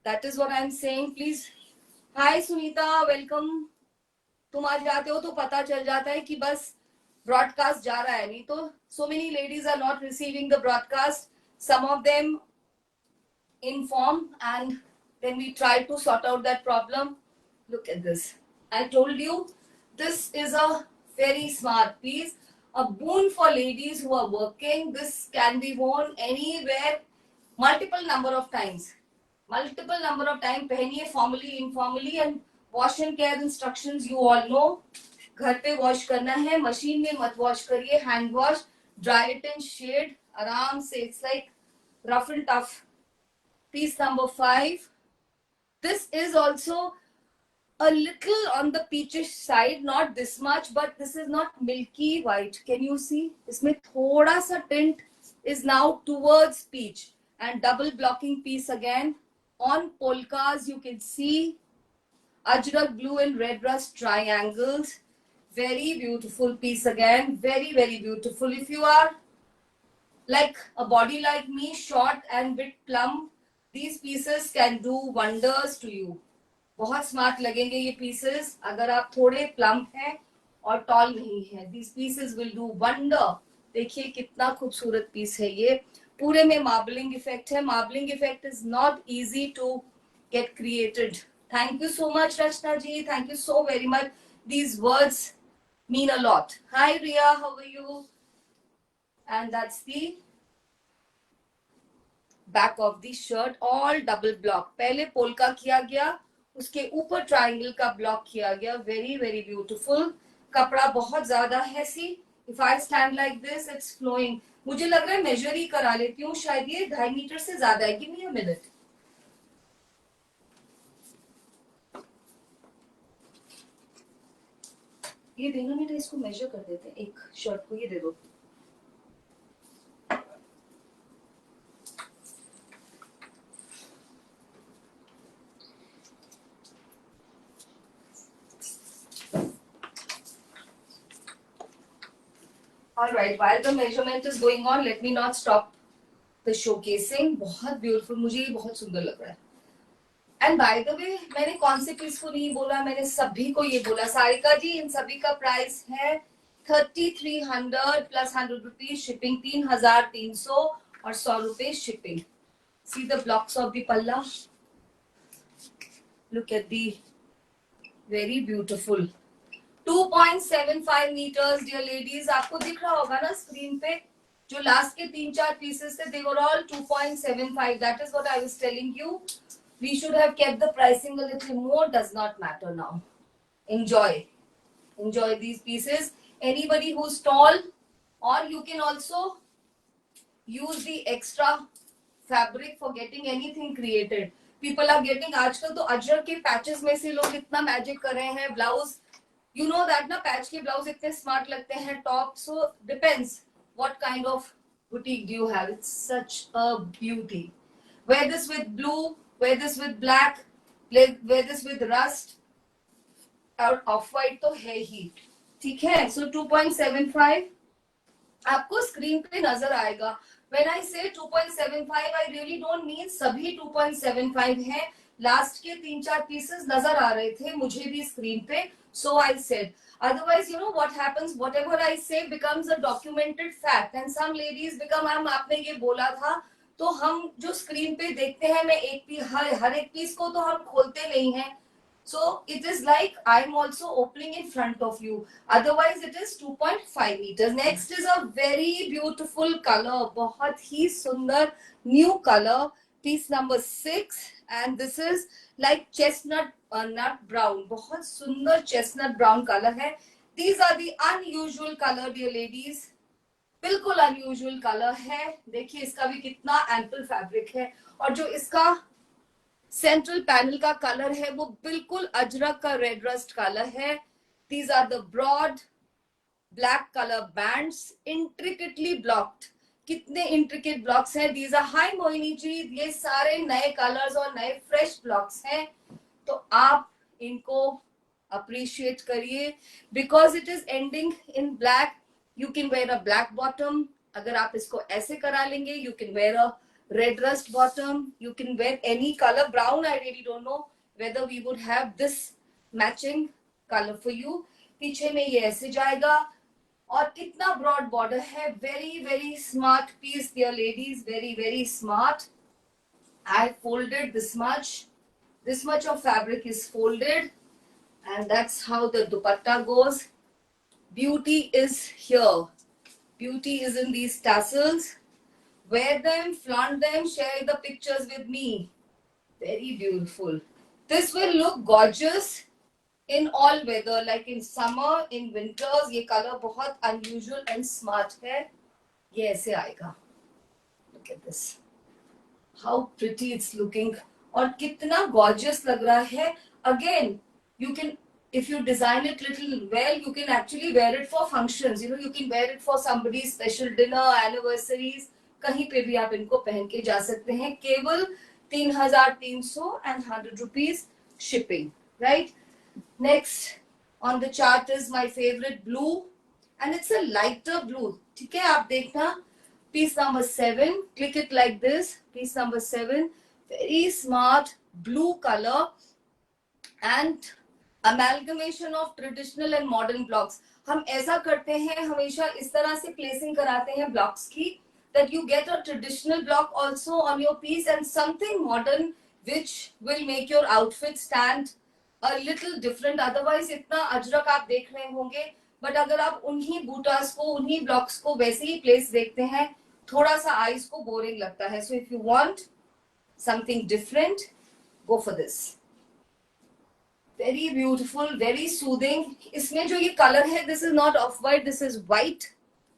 Speaker 1: That is what I'm saying. Please. Hi Sunita, welcome. तुम आ जाते हो तो पता चल जाता है कि बस broadcast जा रहा है. नहीं तो so many ladies are not receiving the broadcast. Some of them inform and then we try to sort out that problem. Look at this. I told you this is a very smart piece. A boon for ladies who are working. This can be worn anywhere, multiple number of times. Multiple number of times. पहनिए formally, informally, and wash and care instructions you all know. घर पे wash करना है, machine में मत wash करिए, hand wash, dry it in shade, आराम से. It's like rough and tough. Piece number 5. This is also a little on the peachish side, not this much, but this is not milky white. Can you see? इसमें थोड़ा सा tint is now towards peach. And double blocking piece again. On polkas, you can see Ajrak blue and red rust triangles. Very beautiful piece again. Very, very beautiful. If you are like a body like me, short and bit plump, these pieces can do wonders to you. बहुत smart लगेंगे ये pieces. अगर आप थोड़े plump हैं और toll नहीं है. These pieces will do wonder. देखिए कितना खूबसूरत पीस है ये. पूरे में मार्बलिंग इफेक्ट है. Marbling effect is not easy to get created. Thank you so much, Rachna ji. Thank you so very much. These words mean a lot. Hi, Ria. How are you? And that's the back of the shirt. All double block. पहले polka किया गया, उसके ऊपर triangle का block किया गया. Very very beautiful. कपड़ा बहुत ज्यादा है. See, if I stand like this, it's flowing. मुझे लग रहा है मेजर ही करा लेती हूँ. शायद ये 2.5 मीटर से ज्यादा है. Give me a minute. ये देना बेटा, इसको मेजर कर देते हैं. एक शर्ट को ये दे दो. All right, while the measurement is going on, let me not stop the showcasing. बहुत beautiful, मुझे ये बहुत सुंदर लग रहा है. And by the way, मैंने कौन से पीस को नहीं बोला, मैंने सभी को ये बोला. सारिका जी, इन सभी का प्राइस है 3300 plus 100 rupees shipping. 3300 और 100 रुपए shipping. See the blocks of the palla. Look at the very beautiful 2.75 meters, dear ladies. आपको दिख रहा होगा ना स्क्रीन पे, जो लास्ट के 3-4 पीसेस थे, they were all 2.75. That is what I was telling you. We should have kept the pricing a little more. Does not matter now. Enjoy these pieces. Anybody who's tall, or you can also use the extra fabric for getting anything created. People are getting, आजकल तो अजरक के patches में से लोग इतना magic कर रहे हैं. ब्लाउज, you know that ना, पैच के ब्लाउज इतने स्मार्ट लगते हैं. Top, so depends what kind of boutique do you have. It's such a beauty. Wear this with blue, wear this with black, wear this with rust, और of white तो है ही. ठीक है. So 2.75 आपको screen पे नजर आएगा. When I say 2.75, I really don't mean सभी 2.75 हैं. लास्ट के 3-4 पीसेस नजर आ रहे थे मुझे भी स्क्रीन पे, so I said. Otherwise, you know what happens, whatever I say becomes a documented fact, and some ladies become, ma'am आपने ये बोला था, तो हम जो स्क्रीन पे देखते हैं, मैं एक पीस, हर एक पीस को तो हम खोलते नहीं हैं. So it is like I'm also opening in front of you. Otherwise, it is 2.5 meters. Next is a very beautiful color. बहुत ही सुंदर new color. Piece number 6, and this is like chestnut nut brown. बहुत सुंदर chestnut brown color है. These are the unusual color, dear ladies. बिल्कुल unusual colour है. देखिए इसका भी कितना एम्पल फैब्रिक है, और जो इसका सेंट्रल पैनल का कलर है वो बिल्कुल अजरक का रेड रस्ट कलर है. These are the broad black colour bands, intricately blocked. कितने इंट्रिकेट ब्लॉक्स हैं. These are, hi Mohini ji, ये सारे नए कलर्स और नए फ्रेश ब्लॉक्स हैं, तो आप इनको अप्रिशिएट करिए. Because it is ending in black. You can wear a black bottom. अगर आप इसको ऐसे करा लेंगे, you can wear a red rust bottom, you can wear any color. Brown, I really don't know whether we would have this matching color for you. पीछे में ये ऐसे जाएगा, और कितना broad border है. Very very smart piece, dear ladies. Very very smart. I folded this much of fabric is folded, and that's how the dupatta goes. Beauty is here. Beauty is in these tassels. Wear them, flaunt them, share the pictures with me. Very beautiful. This will look gorgeous in all weather, like in summer, in winters. ये color बहुत unusual and smart है. ये ऐसे आएगा. Look at this. How pretty it's looking. और कितना gorgeous लग रहा है. Again, you can, if you design it little well, you can actually wear it for functions. You know, you can wear it for somebody's special dinner, anniversaries. कहीं पे भी आप इनको पहन के जा सकते हैं. केवल 3300 and 100 rupees shipping. Right? Next on the chart is my favorite blue, and it's a lighter blue. ठीक है, आप देखना. Piece number 7. Click it like this. Piece number 7. Very smart blue color and amalgamation of traditional and modern blocks. हम ऐसा करते हैं, हमेशा इस तरह से प्लेसिंग कराते हैं ब्लॉक्स की, that you get a traditional block also on your piece and something modern which will make your outfit stand a little different. Otherwise इतना अजरक आप देख रहे होंगे, बट अगर आप उन्हीं बूटास को, उन्हीं ब्लॉक्स को वैसे ही प्लेस देखते हैं, थोड़ा सा आईज को बोरिंग लगता है. So if you want something different, go for this. Very beautiful, very soothing. इसमें जो ये कलर है, this is not off white, this is white.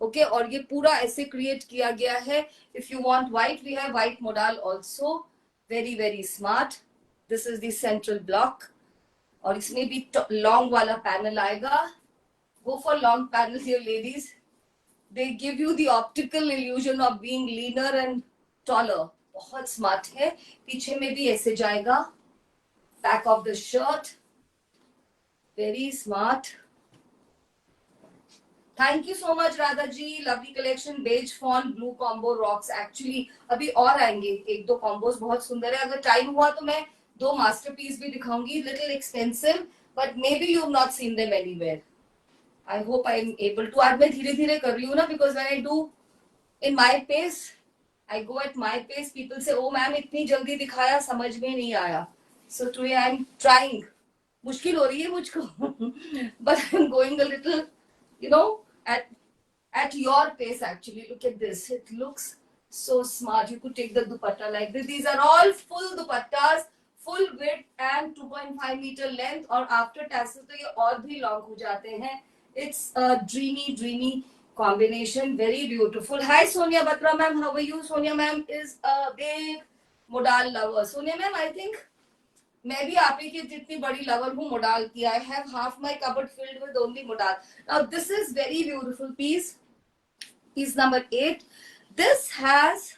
Speaker 1: Okay, और ये पूरा ऐसे क्रिएट किया गया है. If you want white, we have white modal also. Very very smart. This is the central block. और इसमें भी लॉन्ग वाला पैनल आएगा. Go for long panels here, ladies. They give you the optical illusion of being leaner and taller. बहुत smart है. पीछे में भी ऐसे जाएगा. Back of the shirt. Very smart. Thank you so much, Radha ji. Lovely collection. Beige fawn, blue combo rocks. Actually, अभी और आएंगे एक दो combos बहुत सुंदर है. अगर टाइम हुआ तो मैं दो masterpiece भी दिखाऊंगी. Little expensive, but maybe you have not seen them anywhere. I hope I am able to. आज मैं धीरे धीरे कर रही हूँ ना, because when I do in my pace, I go at my pace. People say, "Oh, ma'am, इतनी जल्दी दिखाया, समझ में नहीं आया." So today I am trying. मुश्किल हो रही है मुझको, but I am going a little, you know, at your pace. Actually, look at this. It looks so smart. You could take the dupatta like this. These are all full dupattas, full width and 2.5 meter length. और after tassel तो ये और भी long हो जाते हैं. It's a dreamy combination. Very beautiful. Hi Sonia Batra ma'am, how are you? Sonia ma'am is a big modal lover. Sonia ma'am, I think मैं भी आप ही की जितनी बड़ी लवर हूँ modal की. I have half my cupboard filled with only modal. Now this is very beautiful piece. Piece number 8. This has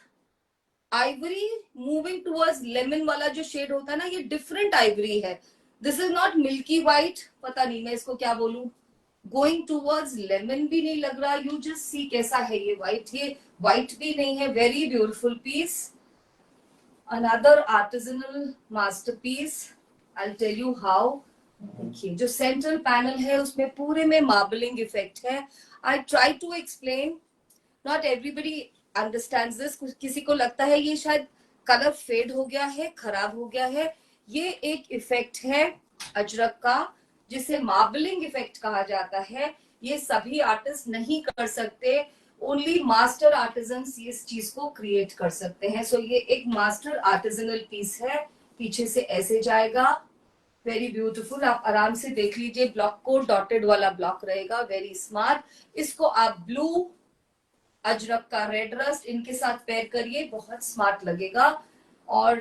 Speaker 1: ivory moving towards lemon वाला जो shade होता है ना, ये different ivory है. This is not milky white. पता नहीं मैं इसको क्या बोलूँ. Going towards lemon भी नहीं लग रहा. You just see कैसा है ये white. ये white भी नहीं है. Very beautiful piece. Another artisanal masterpiece. I'll tell you how. देखिए जो सेंट्रल पैनल है उसमें पूरे में मार्बलिंग इफेक्ट है. I try to explain. Not everybody understands this. किसी को लगता है ये शायद कलर फेड हो गया है, खराब हो गया है. ये एक इफेक्ट है अजरक का, जिसे मार्बलिंग इफेक्ट कहा जाता है. ये सभी आर्टिस्ट नहीं कर सकते. ओनली मास्टर आर्टिजन्स इस चीज को क्रिएट कर सकते हैं. सो ये एक मास्टर आर्टिजनल पीस है. पीछे से ऐसे जाएगा. Very beautiful. आप आराम से देख लीजिए. ब्लॉक को डॉटेड वाला ब्लॉक रहेगा. Very smart. इसको आप ब्लू, अजरक का रेड रस्ट, इनके साथ पेयर करिए. बहुत स्मार्ट लगेगा. और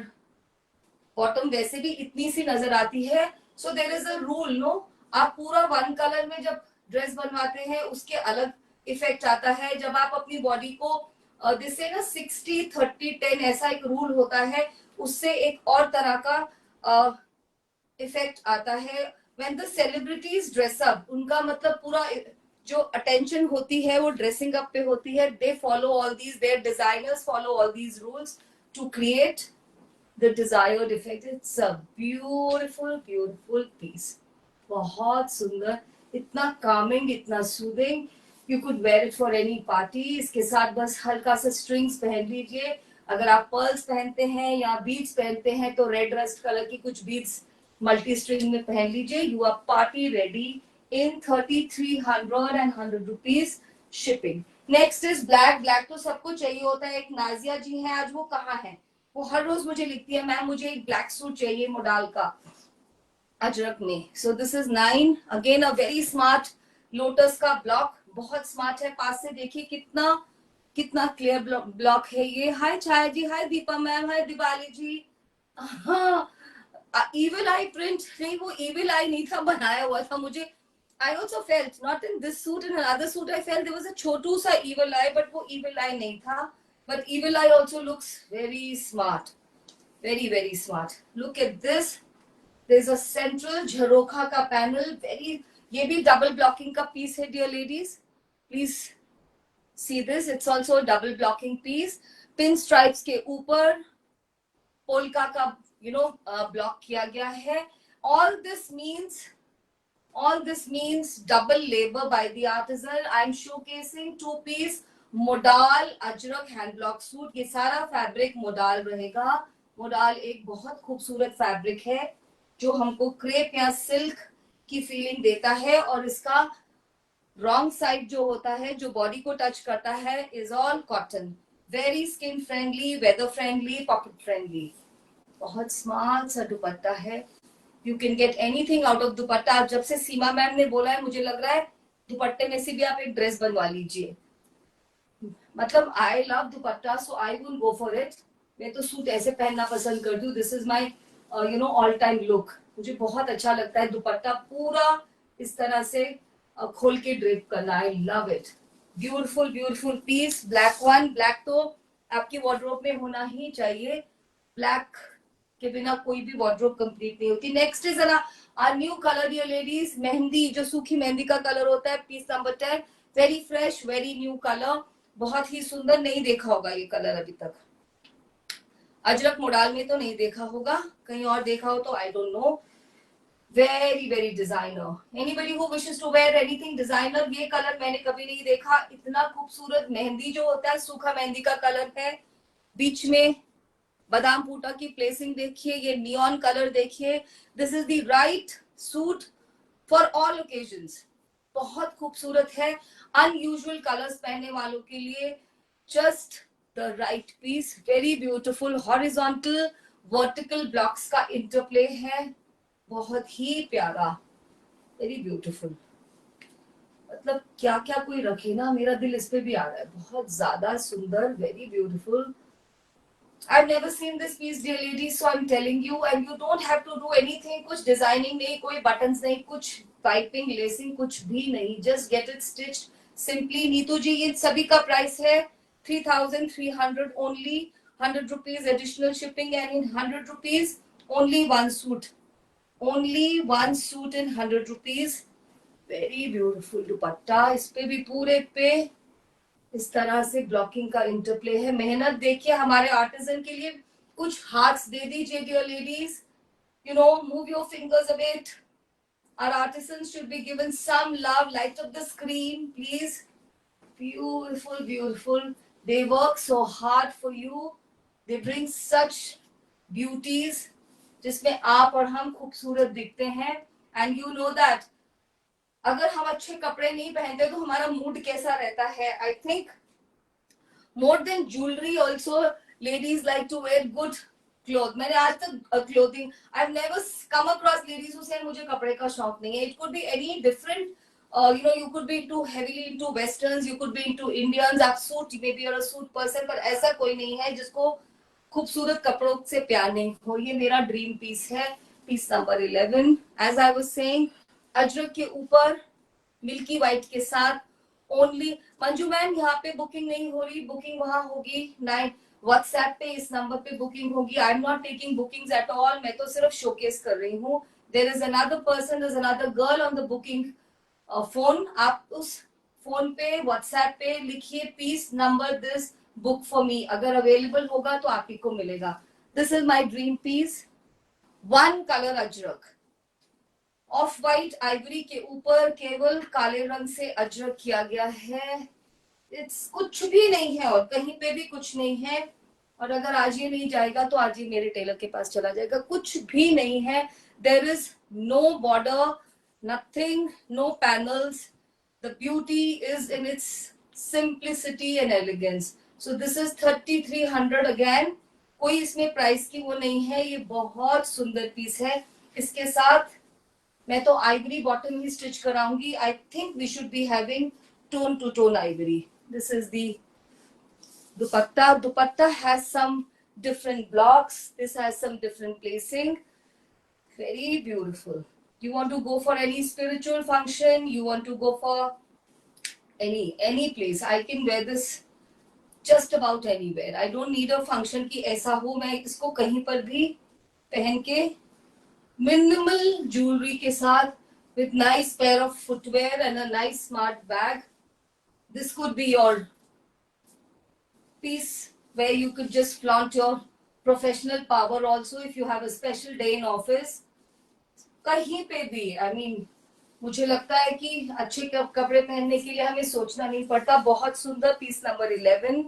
Speaker 1: बॉटम वैसे भी इतनी सी नजर आती है. So there is a rule, no. आप पूरा वन कलर में जब ड्रेस बनवाते हैं उसके अलग इफेक्ट आता है. जब आप अपनी बॉडी को जिससे ना 60-30-10 ऐसा एक रूल होता है, उससे एक और तरह का इफेक्ट आता है. When the celebrities dress up, उनका मतलब पूरा जो अटेंशन होती है वो ड्रेसिंग अप पे होती है. They follow all these, their designers follow all these rules to create the desired effect. It's a beautiful piece. बहुत सुंदर. इतना calming, इतना soothing. You could wear it for any party. इसके साथ बस हल्का सा strings पहन लीजिए. अगर आप pearls पहनते हैं या beads पहनते हैं तो red rust कलर की कुछ beads multi string में पहन लीजिए. You are party ready in 3300 and 100 rupees shipping. Next is black. Black तो सबको चाहिए होता है. एक नाजिया जी हैं, आज वो कहाँ है? वो हर रोज मुझे लिखती है, मैम मुझे एक ब्लैक सूट चाहिए मोडाल का अजरक में. सो this is 9. Again a very smart lotus का ब्लॉक. बहुत स्मार्ट है. पास से देखिए कितना कितना क्लियर ब्लॉक है ये. हाय छाया जी, हाय दीपा मैम, हाय दिवाली जी. हाँ, इविल आई प्रिंट नहीं, वो इविल आई नहीं था, बनाया हुआ था. मुझे I also felt not in this suit, in another suit I felt there was a छोटू सा evil eye, but वो evil eye नहीं था. But evil eye also looks very smart. Very smart. Look at this. There's a central झरोखा का panel. ये भी double blocking का piece है, dear ladies. Please see this. It's also a double blocking piece. Pin stripes के ऊपर polka का block किया गया है. All this means All this means double labor by the artisan. I'm showcasing 2-piece modal Ajrak hand block suit. ये सारा fabric modal रहेगा. Modal एक बहुत खूबसूरत फैब्रिक है जो हमको क्रेप या सिल्क की फीलिंग देता है, और इसका रॉन्ग साइड जो होता है, जो बॉडी को टच करता है, is all cotton. Very skin friendly, weather friendly, pocket friendly. बहुत स्मार्ट सा दुपट्टा है. You can get anything out of dupatta. जब से सीमा मैम ने बोला है, मुझे लग रहा है दुपट्टे में से भी आप एक ड्रेस बनवा लीजिए. मतलब I love dupatta, so I will go for it. मैं तो सूट ऐसे पहनना पसंद करती हूँ. This is my all time look. मुझे बहुत अच्छा लगता है दुपट्टा पूरा इस तरह से खोल के ड्रेप करना. I love it. Beautiful beautiful piece. Black one. Black तो आपकी वार्डरोब में होना ही चाहिए. ब्लैक के बिना कोई भी वार्डरोब कंप्लीट नहीं होती. Next is a new colour dear ladies. Mehndi, जो सूखी मेहंदी का कलर होता है, piece number 10. Very fresh, very new colour. बहुत ही सुंदर. नहीं देखा होगा ये कलर अभी तक. अजरक मोडाल में तो नहीं देखा होगा, कहीं और देखा हो तो I don't know. Very very designer. Anybody who wishes to wear anything designer. ये कलर मैंने कभी नहीं देखा. इतना खूबसूरत मेहंदी जो होता है, सूखा मेहंदी का कलर है. बीच में बादाम पूटा की प्लेसिंग देखिए. ये नियॉन कलर देखिए. This is the right suit for all occasions. बहुत खूबसूरत है. अनयूजुअल कलर्स पहनने वालों के लिए just the right piece. Very beautiful. Horizontal vertical blocks का इंटरप्ले है. बहुत ही प्यारा. Very beautiful. मतलब क्या क्या कोई रखे ना, मेरा दिल इस पे भी आ रहा है. बहुत ज्यादा सुंदर. Very beautiful. I've never seen this piece, dear ladies, so I'm telling you, and you don't have to do anything. कुछ डिजाइनिंग नहीं, कोई बटन्स नहीं, कुछ पाइपिंग लेसिंग कुछ भी नहीं. Just get it stitched simply. Neetu ji, ये सभी का प्राइस है 3,300 only. 100 rupees additional shipping, and in 100 rupees only one suit. Only one suit in 100 rupees. Very beautiful dupatta. इस पे भी पूरे पे इस तरह से ब्लॉकिंग का इंटरप्ले है. मेहनत देखिए हमारे आर्टिजन के लिए. कुछ हार्ट्स दे दीजिए dear ladies. Move your fingers a bit. Our artisans should be given some love. Light up the screen, please. Beautiful, beautiful. They work so hard for you. They bring such beauties जिसमें आप और हम खूबसूरत दिखते हैं. And you know that अगर हम अच्छे कपड़े नहीं पहनते तो हमारा मूड कैसा रहता है. I think more than jewellery also ladies like to wear good cloth. मैंने आज तक clothing I have never come across ladies who से मुझे कपड़े का शौक नहीं है. It could be any different. You could be into heavily into westerns, you could be into Indians. आप suit, maybe you're a suit person, पर ऐसा कोई नहीं है जिसको खूबसूरत कपड़ों से प्यार नहीं हो. ये मेरा ड्रीम पीस है. Piece number 11. As I was saying, ajrak के ऊपर मिल्की व्हाइट के साथ. ओनली मंजू मैम, यहाँ पे बुकिंग नहीं हो रही. बुकिंग वहां होगी 9 व्हाट्सएप पे. इस नंबर पे बुकिंग होगी. I am not taking bookings at all. मैं तो सिर्फ शोकेस कर रही हूँ. There is another person, there is another girl on the booking phone. आप उस फोन पे व्हाट्सएप पे लिखिए piece number this, book for me. अगर अवेलेबल होगा तो आप ही को मिलेगा. This is my dream piece. One colour ajrak. Off white ivory के ऊपर केवल काले रंग से अजरक किया गया है. इट्स कुछ भी नहीं है और कहीं पे भी कुछ नहीं है. और अगर आज ये नहीं जाएगा तो आज ही मेरे टेलर के पास चला जाएगा. कुछ भी नहीं है. There is no border, nothing, no panels. The beauty is in its simplicity and elegance. So this is 3,300 again. कोई इसमें प्राइस की वो नहीं है. ये बहुत सुंदर पीस है. इसके साथ मैं तो आइवरी बॉटम ही स्टिच कराऊंगी. I think we should be having tone to tone ivory. This is the dupatta. Dupatta has some different blocks. This has some different placing. Very beautiful. You want to go for any spiritual function, you want to go for any place, I can wear this just about anywhere. I don't need a function कि ऐसा हो. मैं इसको कहीं पर भी पहन के minimal jewelry के साथ, with nice pair of footwear and a nice smart bag. This could be your piece where you could just flaunt your professional power also if you have a special day in office. कहीं पे भी, I mean, मुझे लगता है कि अच्छे कपड़े पहनने के लिए हमें सोचना नहीं पड़ता। बहुत सुंदर piece number 11,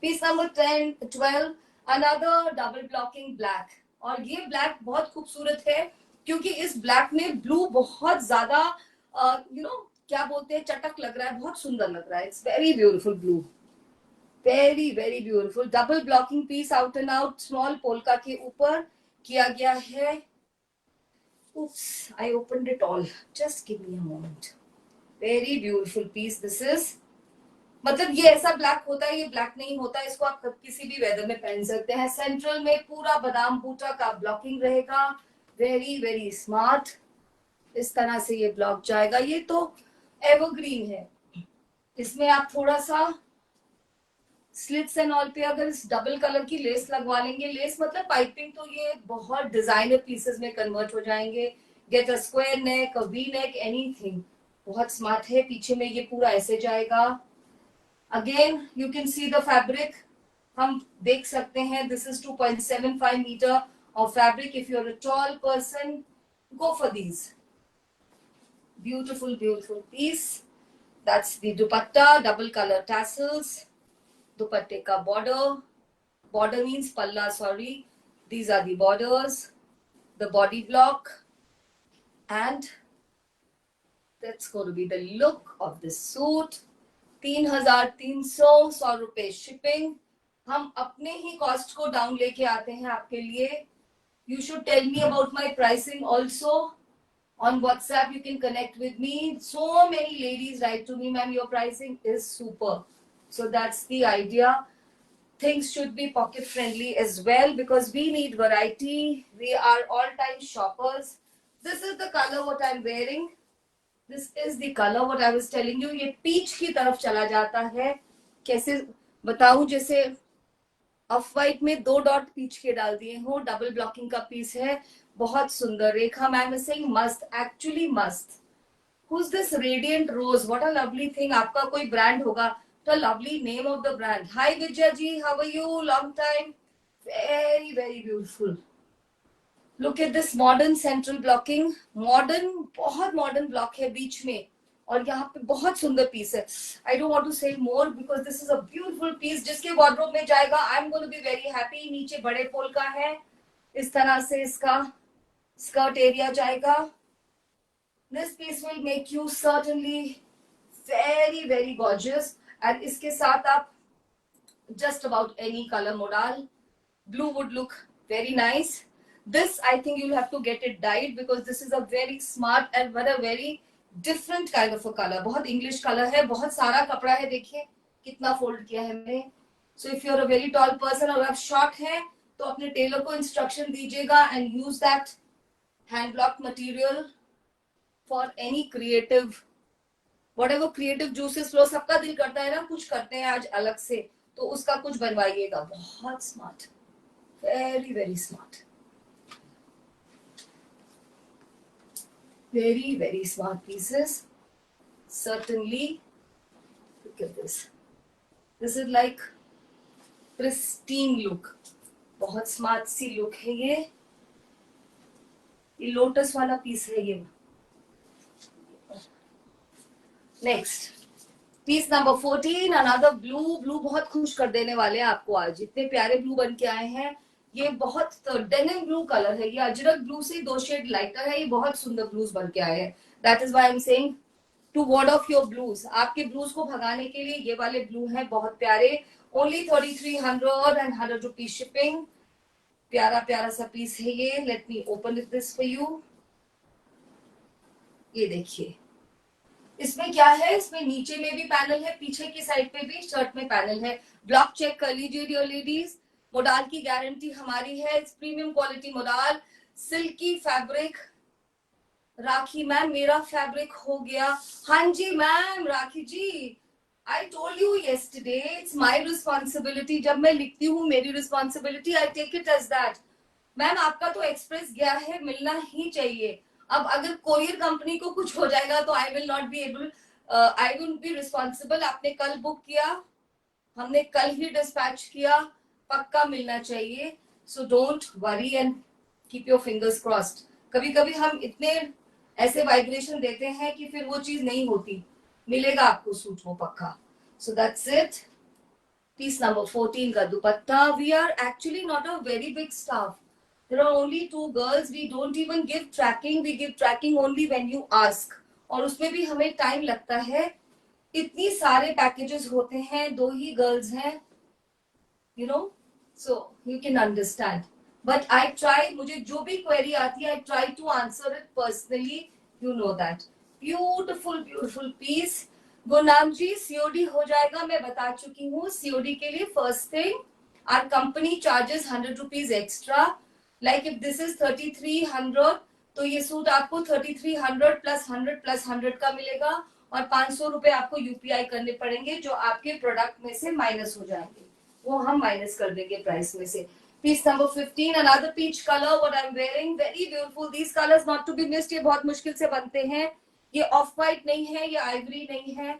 Speaker 1: piece number 10, 12, another double blocking black. और ये ब्लैक बहुत खूबसूरत है क्योंकि इस ब्लैक में ब्लू बहुत ज्यादा क्या बोलते हैं, चटक लग रहा है, बहुत सुंदर लग रहा है। It's very beautiful blue, very very beautiful. Double blocking piece, out and out small polka के ऊपर किया गया है। Oops, I opened it all. Just give me a moment. Very beautiful piece this is. मतलब ये ऐसा ब्लैक होता है, ये ब्लैक नहीं होता, इसको आप किसी भी वेदर में पहन सकते हैं। सेंट्रल में पूरा बादाम बूटा का ब्लॉकिंग रहेगा, वेरी वेरी स्मार्ट। इस तरह से ये ब्लॉक जाएगा। ये तो एवरग्रीन है। इसमें आप थोड़ा सा स्लिट्स एंड ऑल पे अगर इस डबल कलर की लेस लगवा लेंगे, लेस मतलब पाइपिंग, तो ये बहुत डिजाइनर पीसेस में कन्वर्ट हो जाएंगे। Get a square neck, a V neck, anything. बहुत स्मार्ट है। पीछे में ये पूरा ऐसे जाएगा। Again you can see the fabric, हम देख सकते हैं this is 2.75 metre of fabric. If you are a tall person, go for these beautiful beautiful piece. That's the dupatta, double colour tassels, दुपट्टे का border, border means palla, sorry, these are the borders, the body block, and that's going to be the look of this suit। 3,300 ₹100 shipping. हम अपने ही cost को down लेके आते हैं आपके लिए। You should tell me about my pricing also on WhatsApp. You can connect with me. So many ladies write to me, ma'am, your pricing is super. So that's the idea. Things should be pocket friendly as well because we need variety. We are all time shoppers। This is the color what I'm wearing। This is the color what I was telling you। ये peach की तरफ चला जाता है। कैसे बताऊं, जैसे of white में 2 डॉट पीच के डाल दिए हो। डबल ब्लॉकिंग का पीस है, बहुत सुंदर। रेखा मैम इज सेइंग मस्त, एक्चुअली मस्त। Who's this Radiant Rose? What a lovely thing। आपका कोई ब्रांड होगा, तो lovely name of the brand। Hi Vijay ji, how are you? Long time। Very very beautiful। Look at this modern central blocking। Modern, बहुत modern block है बीच में, और यहाँ पे बहुत सुंदर पीस है। I don't want to say more because this is a beautiful piece जिसके wardrobe में जाएगा। I'm going to be very happy। नीचे बड़े पोल का है, इस तरह से इसका स्कर्ट एरिया जाएगा। This piece will make you certainly very very gorgeous। and इसके साथ आप just about any color modal, blue would look very nice। This I think you'll have to get it dyed because this is a very smart and very different kind of a color। बहुत English color है, बहुत सारा कपड़ा है। देखिए कितना fold किया है मैंने। So if you're a very tall person और आप short हैं, तो अपने टेलर को इंस्ट्रक्शन दीजिएगा and use that hand block material for any creative, whatever creative juices flow। सबका दिल करता है ना कुछ करते हैं आज अलग से, तो उसका कुछ बनवाइएगा। बहुत smart, very very smart, very very smart pieces certainly। look at this, this is like pristine look। बहुत स्मार्ट सी लुक है ये लोटस वाला पीस है ये। Next piece number 14, another blue. Blue बहुत खुश कर देने वाले हैं आपको आज, इतने प्यारे ब्लू बन के आए हैं। ये बहुत डेनिम ब्लू कलर है, ये अजरक ब्लू से 2 शेड लाइटर है। ये बहुत सुंदर ब्लूज बन के आए हैं। That is why I am saying to ward off your blues. आपके ब्लूज को भगाने के लिए ये वाले ब्लू हैं, बहुत प्यारे। Only 3300 and 100 rupees shipping. प्यारा प्यारा सा पीस है ये। Late me open this for you. ये देखिए इसमें क्या है, इसमें नीचे में भी पैनल है, पीछे की साइड पे भी शर्ट में पैनल है। ब्लॉक चेक कर लीजिए डियर लेडीज। मोडाल की गारंटी हमारी है। Premium quality modal, silky fabric. Rakhi ma'am मेरा फैब्रिक हो गया। हाँ जी ma'am, Rakhi ji I told you yesterday, it's my responsibility. जब मैं लिखती हूँ मेरी responsibility, I take it as that. Ma'am आपका तो एक्सप्रेस गया है, मिलना ही चाहिए। अब अगर कोरियर कंपनी को कुछ हो जाएगा तो आई will not be able, I will be responsible. आपने कल बुक किया, हमने कल ही डिस्पैच किया, पक्का मिलना चाहिए। So don't worry and keep your fingers crossed. कभी कभी हम इतने ऐसे वाइब्रेशन देते हैं कि फिर वो चीज नहीं होती, मिलेगा आपको सूट वो पक्का. So that's it. Piece number 14 का दुपट्टा. We are actually not a very big staff. There are only 2 girls. We don't even give tracking. We give tracking only when you ask. और उसमें भी हमें टाइम लगता है. इतनी सारे पैकेजेस होते हैं, 2 ही गर्ल्स हैं, you know, so you can understand. But I try, मुझे जो भी क्वेरी आती है, I try to answer it personally. You know that. Beautiful, beautiful piece. Gurnam ji, COD हो जाएगा, मैं बता चुकी हूँ. सीओडी के लिए first thing, our company charges 100 rupees extra. Like if this is 3300, तो ये सूट आपको 3300 प्लस 100 प्लस 100 का मिलेगा, और 500 रुपए आपको यूपीआई करने पड़ेंगे, जो आपके प्रोडक्ट में से माइनस हो जाएंगे, वो हम माइनस कर देंगे प्राइस में से. Piece number 15, another peach colour what I am wearing, very beautiful. These colours not to be missed, ये बहुत मुश्किल से बनते हैं. ये ऑफ व्हाइट नहीं है, ये आइवरी नहीं है,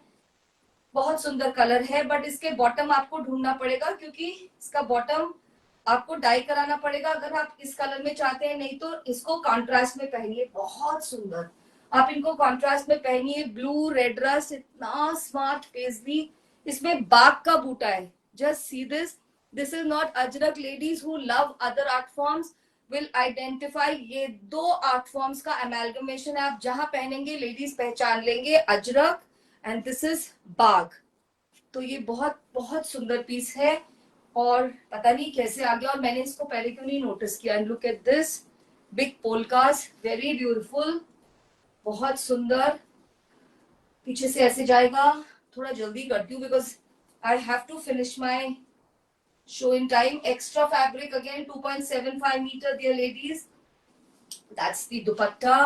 Speaker 1: बहुत सुंदर कलर है. बट इसके बॉटम आपको ढूंढना पड़ेगा, क्योंकि इसका बॉटम आपको डाई कराना पड़ेगा अगर आप इस कलर में चाहते हैं. नहीं तो इसको कॉन्ट्रास्ट में पहनिए, बहुत सुंदर. आप इनको कॉन्ट्रास्ट में पहनिए. ब्लू रेड रस्ट, इतना स्मार्ट पेजली. इसमें बाग का बूटा है. Just see this. This is not Ajrak. Ladies who love other art forms will identify. ये 2 आर्ट फॉर्म्स का अमेलगमेशन है. आप जहां पहनेंगे लेडीज पहचान लेंगे अजरक, एंड दिस इज बाग. तो ये बहुत बहुत सुंदर पीस है, और पता नहीं कैसे आ गया, और मैंने इसको पहले क्यों नहीं नोटिस किया. And look at this big polkas, very beautiful, बहुत सुंदर. पीछे से ऐसे जाएगा. थोड़ा जल्दी करती हूँ because I have to finish my show in time. Extra fabric again 2.75 metre dear ladies. That's the dupatta.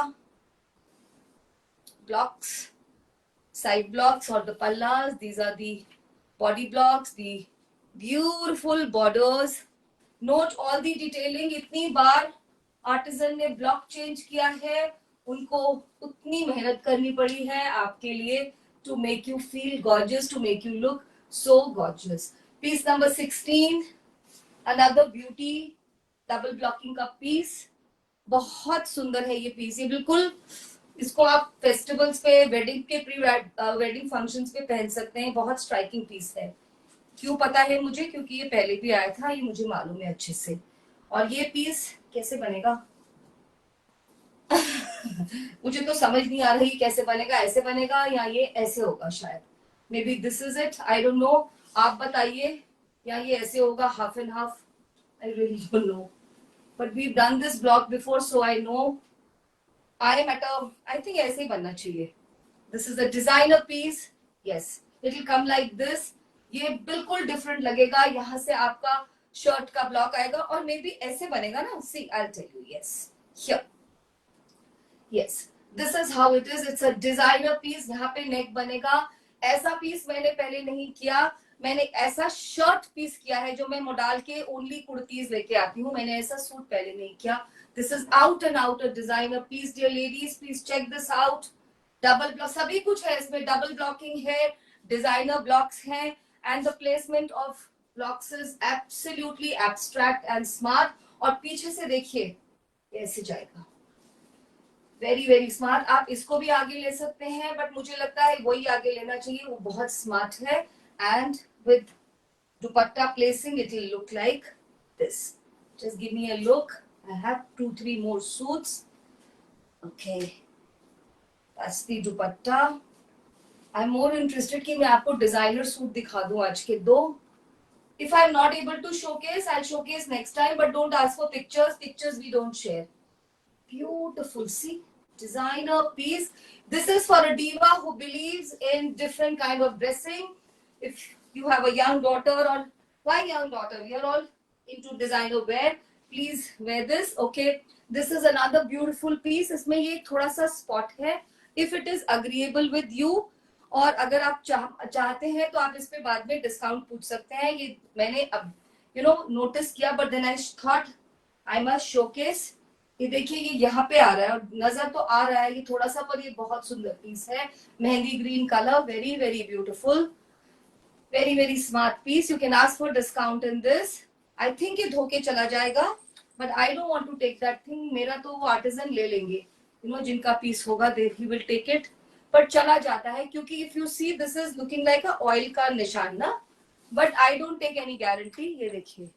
Speaker 1: Blocks, side blocks or the pallas. These are the body blocks, the beautiful borders. Note all the detailing. इतनी बार artesian ने block change किया है, उनको उतनी मेहनत करनी पड़ी है आपके लिए, to make you feel gorgeous, to make you look so gorgeous. Piece number 16, another beauty, double blocking का पीस. बहुत सुंदर है ये पीस. ये बिल्कुल, इसको आप फेस्टिवल्स पे, वेडिंग के प्री वेडिंग फंक्शंस पे पहन सकते हैं. बहुत स्ट्राइकिंग पीस है. क्यों पता है मुझे, क्योंकि ये पहले भी आया था, ये मुझे मालूम है अच्छे से. और ये पीस कैसे बनेगा मुझे तो समझ नहीं आ रही कैसे बनेगा. ऐसे बनेगा या ये ऐसे होगा शायद. Maybe this is it, I don't know. आप बताइए, या ये ऐसे होगा half and half. I really don't know, but we done this block before, so I know. I am at a, I think ऐसे ही बनना चाहिए. This is a designer piece. Yes, it will come like this. ये बिल्कुल different लगेगा. यहाँ से आपका शर्ट का ब्लॉक आएगा, और मे बी ऐसे बनेगा ना. See, I will tell you. Yes, here. Yes, this is how it is. It's a designer piece. यहाँ पे नेक बनेगा. ऐसा पीस मैंने पहले नहीं किया. मैंने ऐसा शर्ट पीस किया है, जो मैं मोडाल के ओनली कुर्तीज लेके आती हूँ. मैंने ऐसा सूट पहले नहीं किया. This is out and out a designer piece dear ladies. Please check this out. Double block, सभी कुछ है इसमें. डबल ब्लॉकिंग है, डिजाइनर ब्लॉक्स हैं, and the placement of blocks is absolutely abstract and smart. और पीछे से देखिए कैसे जाएगा. Very very smart. आप इसको भी आगे ले सकते हैं, बट मुझे लगता है वही आगे लेना चाहिए. वो बहुत स्मार्ट है. And with dupatta placing it will look like this. Just give me a look. I have 2-3 more suits. Okay, that's the dupatta. I'm more interested कि मैं आपको डिजाइनर सूट दिखा दूं आज के 2. If I'm not able to showcase, I'll showcase next time, but don't ask for pictures. Pictures we don't share. Beautiful. See, designer piece. This is for a diva who believes in different kind of dressing. If you have a young daughter, or why young daughter, we are all into designer wear. Please wear this. Okay, this is another beautiful piece. इसमें ये थोड़ा सा spot है. If it is agreeable with you, और अगर आप चाहते हैं तो आप इस पे बाद में डिस्काउंट पूछ सकते हैं. ये मैंने अब नोटिस किया, but then I thought I must showcase. ये देखिए, ये यहाँ पे आ रहा है, और नजर तो आ रहा है ये थोड़ा सा, पर ये बहुत सुंदर पीस है. Mehndi green colour, very very beautiful, very very smart piece. You can ask for discount in this. I think ये धोके चला जाएगा, but I don't want to take that thing. मेरा तो वो आर्टिजन ले लेंगे. जिनका पीस होगा दे ही विल टेक इट, पर चला जाता है क्योंकि if you see this is looking like a oil का निशान ना, but I don't take any guarantee. ये देखिए,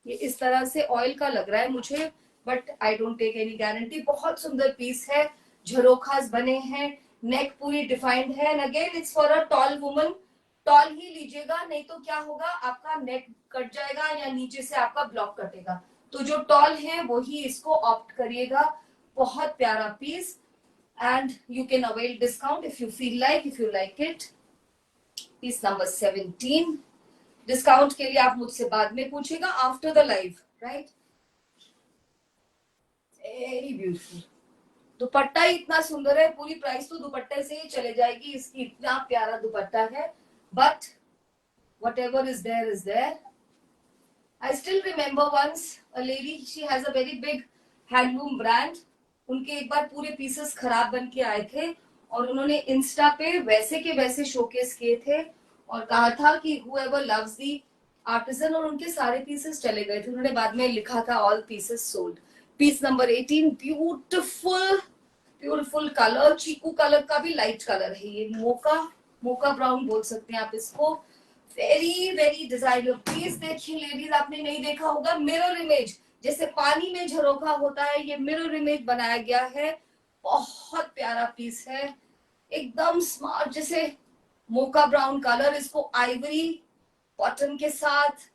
Speaker 1: ये इस तरह से ऑयल का लग रहा है मुझे, but I don't take any guarantee. बहुत सुंदर पीस है, झरोखास बने हैं, नेक पूरी डिफाइंड है, and again it's for a tall woman. Tall ही लीजिएगा, नहीं तो क्या होगा, आपका नेक कट जाएगा या नीचे से आपका ब्लॉक कटेगा। तो जो टॉल है वो ही इसको ऑप्ट करिएगा। बहुत प्यारा piece, and you can avail discount if you feel like, if you like it. Piece number 17। Discount के लिए आप मुझसे बाद में पूछेगा after the live, right. Very beautiful, dupatta ही इतना सुंदर है, पूरी प्राइस तो दुपट्टे से ही चले जाएगी, इसकी इतना प्यारा दुपट्टा है। But whatever is there is there. I still remember once a lady, she has a very big handloom brand. उनके एक बार पूरे पीसेस खराब बन के आए थे और उन्होंने इंस्टा पे वैसे के वैसे शोकेस किए थे और कहा था कि whoever loves the artisan, और उनके सारे पीसेस चले गए थे। उन्होंने बाद में लिखा था all pieces sold. Piece number 18, beautiful beautiful colour, chikoo colour का भी लाइट कलर है ये, मोका मोका ब्राउन बोल सकते हैं आप इसको। Very very designer piece. देखिए लेडीज, आपने नहीं देखा होगा मिरर इमेज, जैसे पानी में झरोखा होता है, ये मिरर इमेज बनाया गया है। बहुत प्यारा पीस है, एकदम स्मार्ट, जैसे मोका ब्राउन कलर, इसको आइवरी कॉटन के साथ,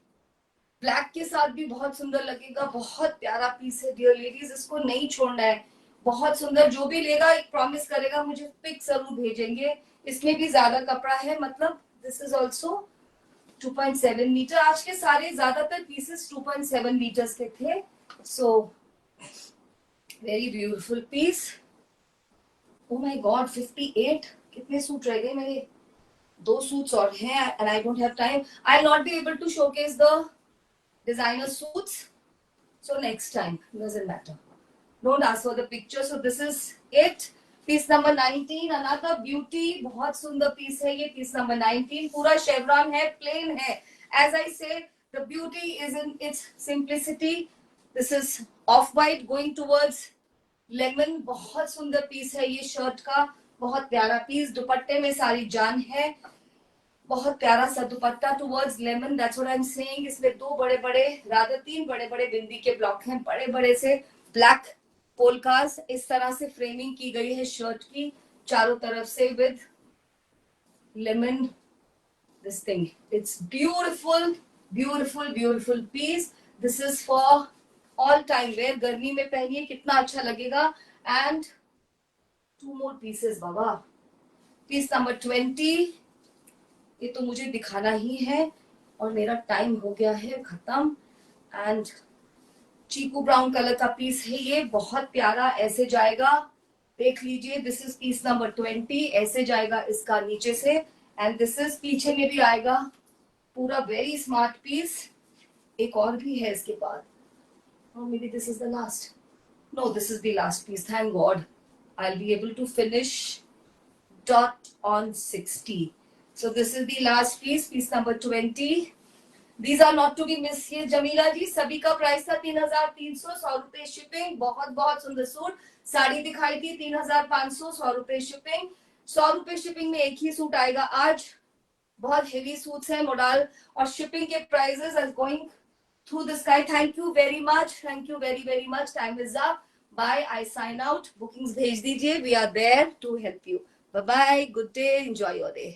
Speaker 1: ब्लैक के साथ भी बहुत सुंदर लगेगा। बहुत प्यारा पीस है डियर लेडीज, इसको नहीं छोड़ना है। बहुत सुंदर, जो भी लेगा एक प्रॉमिस करेगा मुझे पिक जरूर भेजेंगे। इसमें भी ज्यादा कपड़ा है, मतलब दिस इज ऑल्सो 2.7 मीटर। आज के सारे ज्यादातर पीसेस 2.7 मीटर्स के थे। So very beautiful piece. Oh my god, 58 कितने सूट रह गए मेरे, 2 सूट्स और हैं, and I don't have time. I will not be able to showcase the designer suits, so next time, doesn't matter, don't ask for the picture. So this is it, piece number 19, another beauty, बहुत सुंदर piece है ये, piece number 19। पूरा chevron है, plane है। as I say, the beauty is in its simplicity. this is off white going towards lemon, बहुत सुंदर piece है ये शर्ट का, बहुत प्यारा पीस। दुपट्टे में सारी जान है, बहुत प्यारा सा दुपट्टा towards lemon, that's what I am saying. इसमें 2 बड़े बड़े, रादर 3 बड़े बड़े बिंदी के ब्लॉक हैं, बड़े बड़े से ब्लैक पोलकास। इस तरह से फ्रेमिंग की गई है शर्ट की चारों तरफ से with lemon this thing. It's beautiful beautiful beautiful piece. This is for all time wear, गर्मी में पहनिए कितना अच्छा लगेगा। एंड 2 मोर पीसेस बाबा। पीस नंबर 20, ये तो मुझे दिखाना ही है और मेरा टाइम हो गया है खत्म। एंड चीकू ब्राउन कलर का पीस है ये, बहुत प्यारा, ऐसे जाएगा, देख लीजिए। दिस इज पीस नंबर 20, ऐसे जाएगा इसका नीचे से, एंड दिस इज पीछे में भी आएगा पूरा, वेरी स्मार्ट पीस। एक और भी है इसके बाद, maybe this is the last, no this is the last piece, thank god I will be able to finish dot on 60. So this is the last piece, piece number 20. These are not to be missed. ये जमीला जी, सभी का price था 3,300, 100 रुपए shipping. बहुत बहुत सुंदर suit, sari दिखाई थी 3,500, 100 रुपए शिपिंग। 100 रुपए शिपिंग में एक ही सूट आएगा आज। बहुत हेवी सूट्स है मोडाल, और शिपिंग के prices are going through the sky. Thank you very much, thank you very very much. Time is up, bye, I sign out. Bookings भेज दीजिए, we are there to help you. Bye bye. Good day. Enjoy your day.